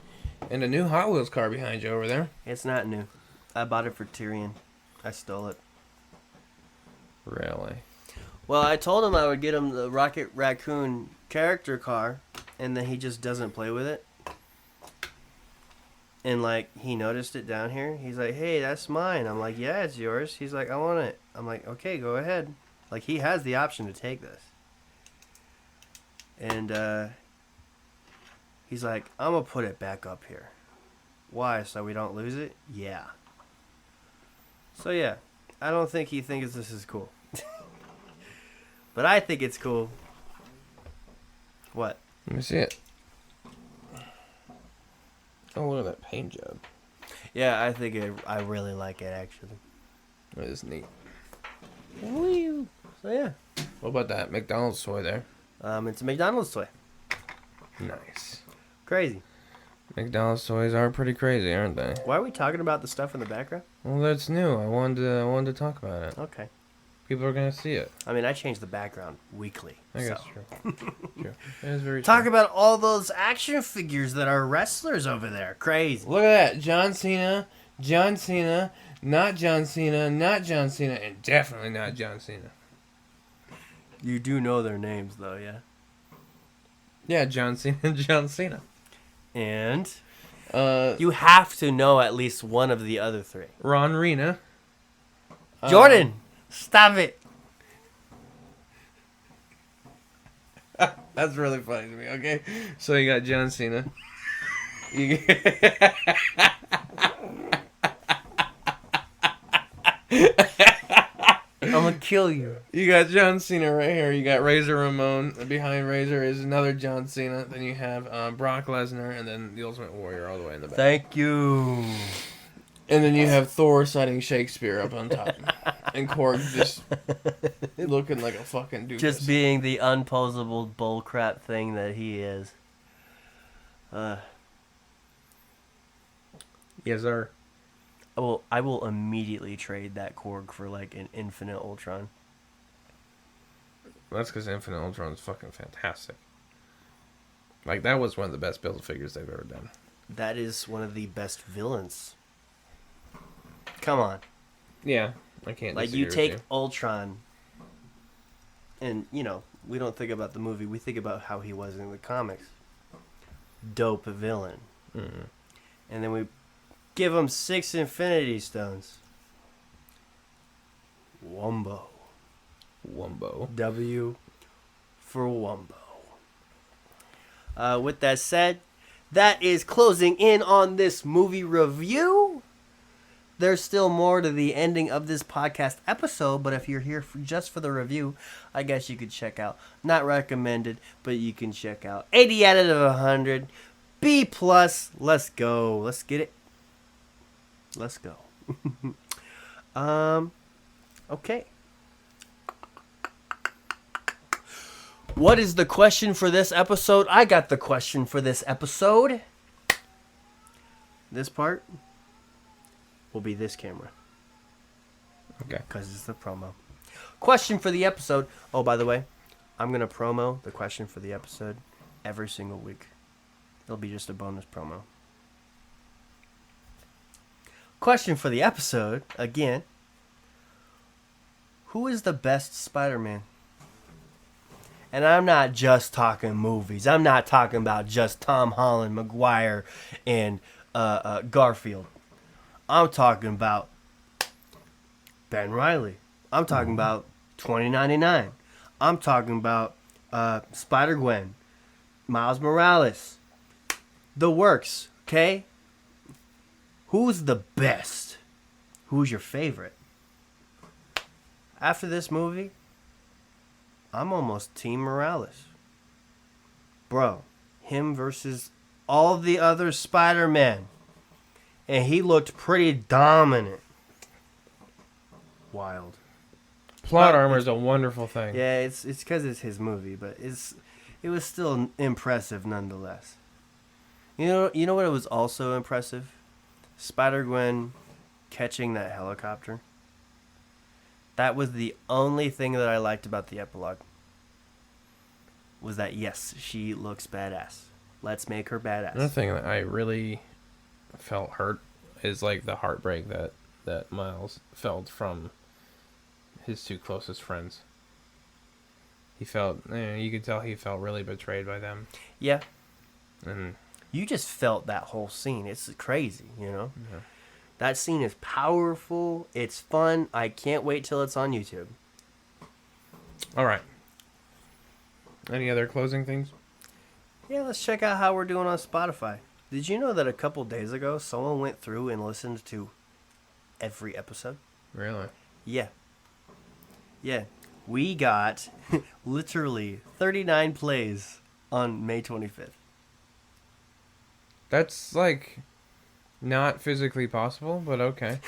and a new Hot Wheels car behind you over there. It's not new. I bought it for Tyrion. I stole it. Really? Well, I told him I would get him the Rocket Raccoon character car, and then he just doesn't play with it. And, like, he noticed it down here. He's like, hey, that's mine. I'm like, yeah, it's yours. He's like, I want it. I'm like, okay, go ahead. Like, he has the option to take this. And, he's like, I'm going to put it back up here. Why? So we don't lose it? Yeah. So, yeah. I don't think he thinks this is cool. But I think it's cool. What? Let me see it. Oh, look at that paint job. Yeah, I think I really like it, actually. That is neat. Woo. So, yeah. What about that McDonald's toy there? It's a McDonald's toy. Nice. Crazy. McDonald's toys are pretty crazy, aren't they? Why are we talking about the stuff in the background? Well, that's new. I wanted to talk about it. Okay. People are gonna see it. I mean, I change the background weekly. I guess so. true. True. That is very Talk true. about all those action figures that are wrestlers over there. Crazy. Look at that. John Cena, not John Cena, and definitely not John Cena. You do know their names, though, yeah? Yeah, John Cena and John Cena. And you have to know at least one of the other three. Ron Rena. Jordan, stop it. That's really funny to me, okay? So you got John Cena. You I'm gonna kill you. You got John Cena right here. You got Razor Ramon. Behind Razor is another John Cena. Then you have Brock Lesnar, and then the Ultimate Warrior all the way in the back. Thank you. And then you have Thor citing Shakespeare up on top. And Korg just looking like a fucking doofus. Just being the unposable bullcrap thing that he is. Yes, sir. I will immediately trade that Korg for like an Infinite Ultron. That's because Infinite Ultron is fucking fantastic. Like, that was one of the best build figures they've ever done. That is one of the best villains. Come on. Yeah, I can't Like, disagree you with take you. Ultron, and, you know, we don't think about the movie. We think about how he was in the comics. Dope villain. Mm-hmm. And then we give him 6 Infinity Stones. Wumbo. W for Wumbo. With that said, that is closing in on this movie review. there's still more to the ending of this podcast episode, but if you're here just for the review, I guess you could check out. Not recommended, but you can check out. 80 out of 100. B+. Let's go. Let's get it. Let's go. Okay. What is the question for this episode? I got the question for this episode. This part will be this camera. Okay. Because it's the promo. Question for the episode. Oh, by the way, I'm going to promo the question for the episode every single week. It'll be just a bonus promo. Question for the episode, again. Who is the best Spider-Man? And I'm not just talking movies. I'm not talking about just Tom Holland, Maguire, and Garfield. I'm talking about Ben Reilly. I'm talking about 2099. I'm talking about Spider-Gwen, Miles Morales. The works, okay? Who's the best? Who's your favorite? After this movie, I'm almost Team Morales. Bro, him versus all the other Spider-Men. And he looked pretty dominant. Wild. Plot armor is a wonderful thing. Yeah, it's because it's his movie, but it was still impressive nonetheless. You know what? It was also impressive. Spider-Gwen catching that helicopter. That was the only thing that I liked about the epilogue. Was that yes, she looks badass. Let's make her badass. Another thing that I really felt hurt is like the heartbreak that Miles felt from his two closest friends. He felt, you could tell he felt really betrayed by them. Yeah. And you just felt that whole scene. It's crazy, you know? Yeah. That scene is powerful. It's fun. I can't wait till it's on YouTube. All right. Any other closing things? Yeah, let's check out how we're doing on Spotify. Did you know that a couple days ago, someone went through and listened to every episode? Really? Yeah. Yeah. We got literally 39 plays on May 25th. That's like not physically possible, but okay.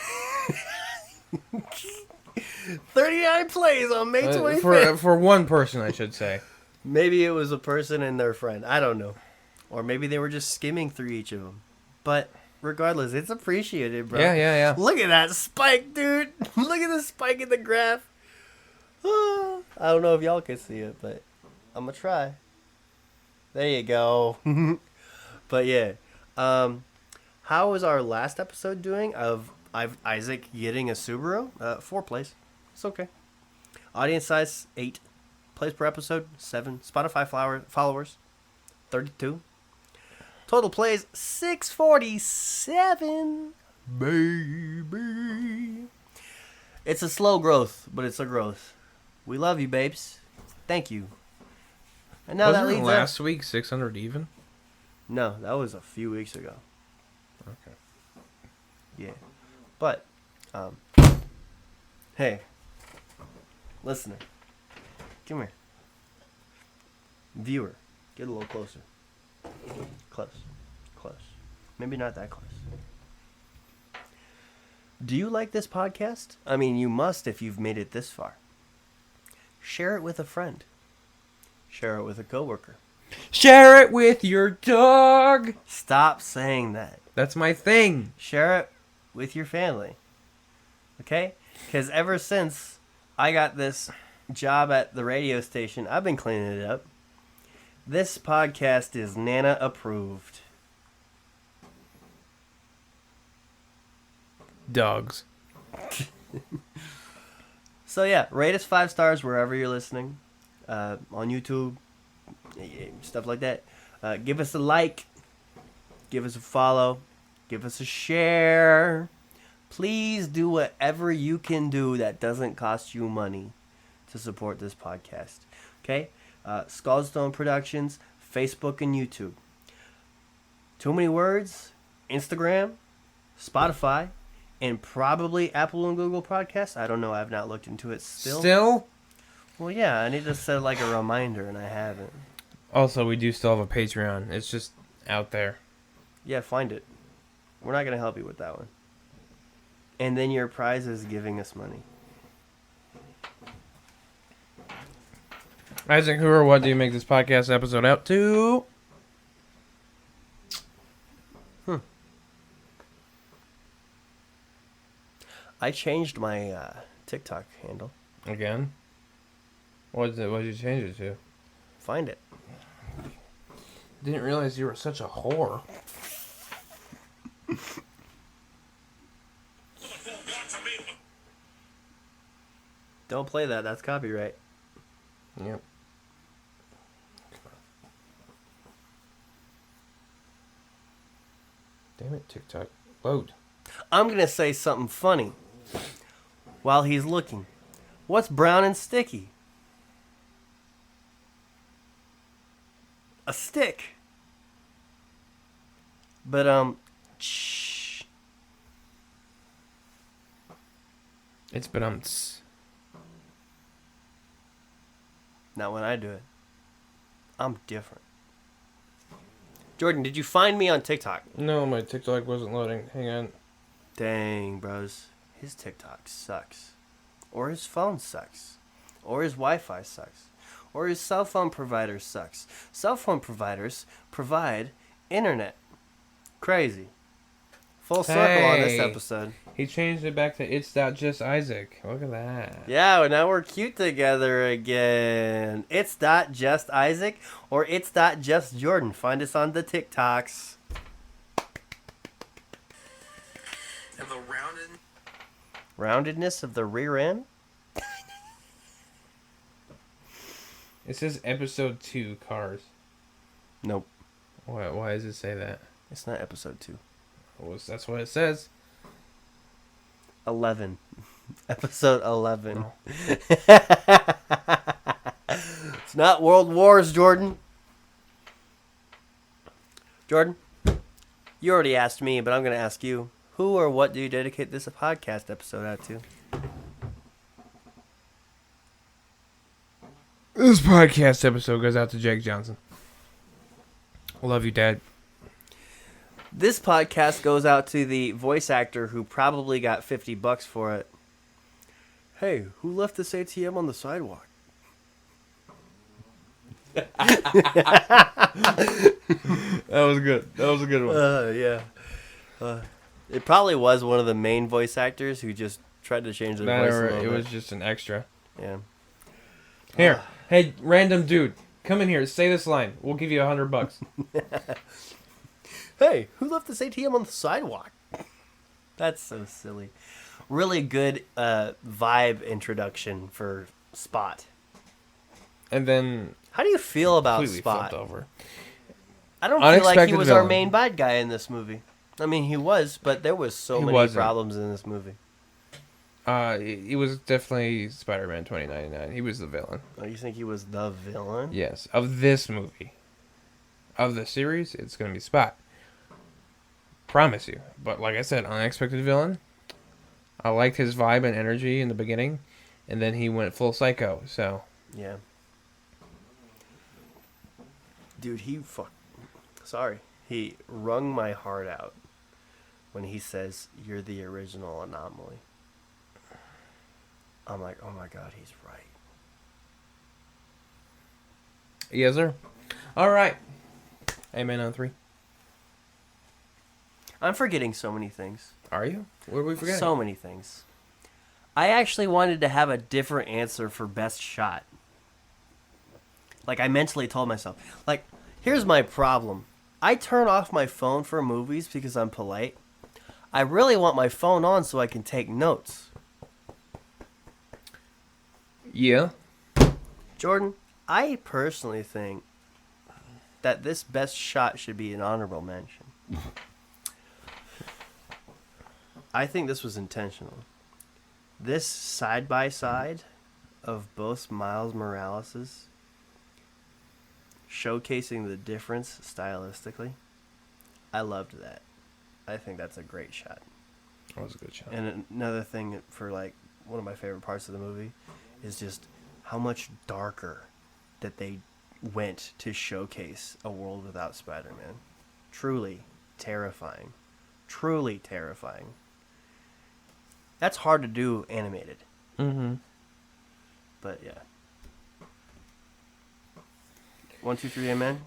39 plays on May 25th. For one person, I should say. Maybe it was a person and their friend. I don't know. Or maybe they were just skimming through each of them. But regardless, it's appreciated, bro. Yeah. Look at that spike, dude. Look at the spike in the graph. I don't know if y'all can see it, but I'm going to try. There you go. But yeah. How was our last episode doing of Isaac getting a Subaru? 4 plays. It's okay. Audience size, 8. Plays per episode, 7. Spotify followers, 32. Total plays, 647. Baby. It's a slow growth, but it's a growth. We love you, babes. Thank you. And now that Wasn't leads last week 600 even? No, that was a few weeks ago. Okay. Yeah. But, hey, listener, come here. Viewer, get a little closer. Close. Maybe not that close. Do you like this podcast? I mean, you must if you've made it this far. Share it with a friend. Share it with a coworker. Share it with your dog. Stop saying that. That's my thing. Share it with your family. Okay? Because ever since I got this job at the radio station, I've been cleaning it up. This podcast is Nana approved. Dogs. So yeah, rate us 5 stars wherever you're listening. On YouTube, stuff like that. Give us a like. Give us a follow. Give us a share. Please do whatever you can do that doesn't cost you money to support this podcast. Okay? Skullstone Productions, Facebook and YouTube. Too many words? Instagram, Spotify, and probably Apple and Google Podcasts. I don't know. I've not looked into it still. Still? Well, yeah, I need to set like a reminder, and I haven't. Also, we do still have a Patreon. It's just out there. Yeah, find it. We're not going to help you with that one. And then your prize is giving us money. Isaac, who or what do you make this podcast episode out to? I changed my TikTok handle. Again? What did you change it to? Find it. Didn't realize you were such a whore. Don't play that. That's copyright. Yep. Damn it, TikTok. Load. I'm going to say something funny while he's looking. What's brown and sticky? A stick. But, shh. It's but Not when I do it. I'm different. Jordan, did you find me on TikTok? No, my TikTok wasn't loading. Hang on. Dang, bros. His TikTok sucks. Or his phone sucks. Or his Wi-Fi sucks. Or his cell phone provider sucks. Cell phone providers provide internet. Crazy. Full circle on this episode. He changed it back to It's Not Just Isaac. Look at that. Yeah, well, now we're cute together again. It's not just Isaac or it's not just Jordan. Find us on the TikToks. And the Roundedness of the rear end? It says episode 2 cars. Nope. Why does it say that? It's not episode 2. Well, that's what it says. 11. Episode 11. Oh. It's not World Wars, Jordan. Jordan, you already asked me, but I'm going to ask you. Who or what do you dedicate this podcast episode out to? This podcast episode goes out to Jake Johnson. Love you, Dad. This podcast goes out to the voice actor who probably got $50 for it. Hey, who left this ATM on the sidewalk? That was good. That was a good one. Yeah. It probably was one of the main voice actors who just tried to change their voice a little It bit. was just an extra. Yeah. Here, hey, random dude, come in here. Say this line. We'll give you $100. Hey, who left this ATM on the sidewalk? That's so silly. Really good vibe introduction for Spot. And then How do you feel about completely Spot? flipped over. I don't feel like he Unexpected was our villain. main bad guy in this movie. I mean, he was, but there was so He many wasn't. problems in this movie. It was definitely Spider-Man 2099. He was the villain. Oh, you think he was the villain? Yes, of this movie. Of the series, it's going to be Spot. Promise you. But like I said, unexpected villain. I liked his vibe and energy in the beginning, and then he went full psycho, so... Yeah. Dude, he wrung my heart out when he says, "You're the original anomaly." I'm like, oh my god, he's right. Yes, sir. All right. Amen on 3. I'm forgetting so many things. Are you? What are we forgetting? So many things. I actually wanted to have a different answer for best shot. Like, I mentally told myself, like, here's my problem. I turn off my phone for movies because I'm polite. I really want my phone on so I can take notes. Yeah. Jordan, I personally think that this best shot should be an honorable mention. I think this was intentional. This side by side of both Miles Morales's showcasing the difference stylistically, I loved that. I think that's a great shot. That was a good show. And another thing for like one of my favorite parts of the movie is just how much darker that they went to showcase a world without Spider-Man. Truly terrifying. Truly terrifying. That's hard to do animated. Mm-hmm. But yeah. 1, 2, 3, amen.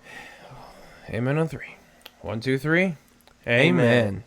Amen on 3. 1, 2, 3. Amen. Amen.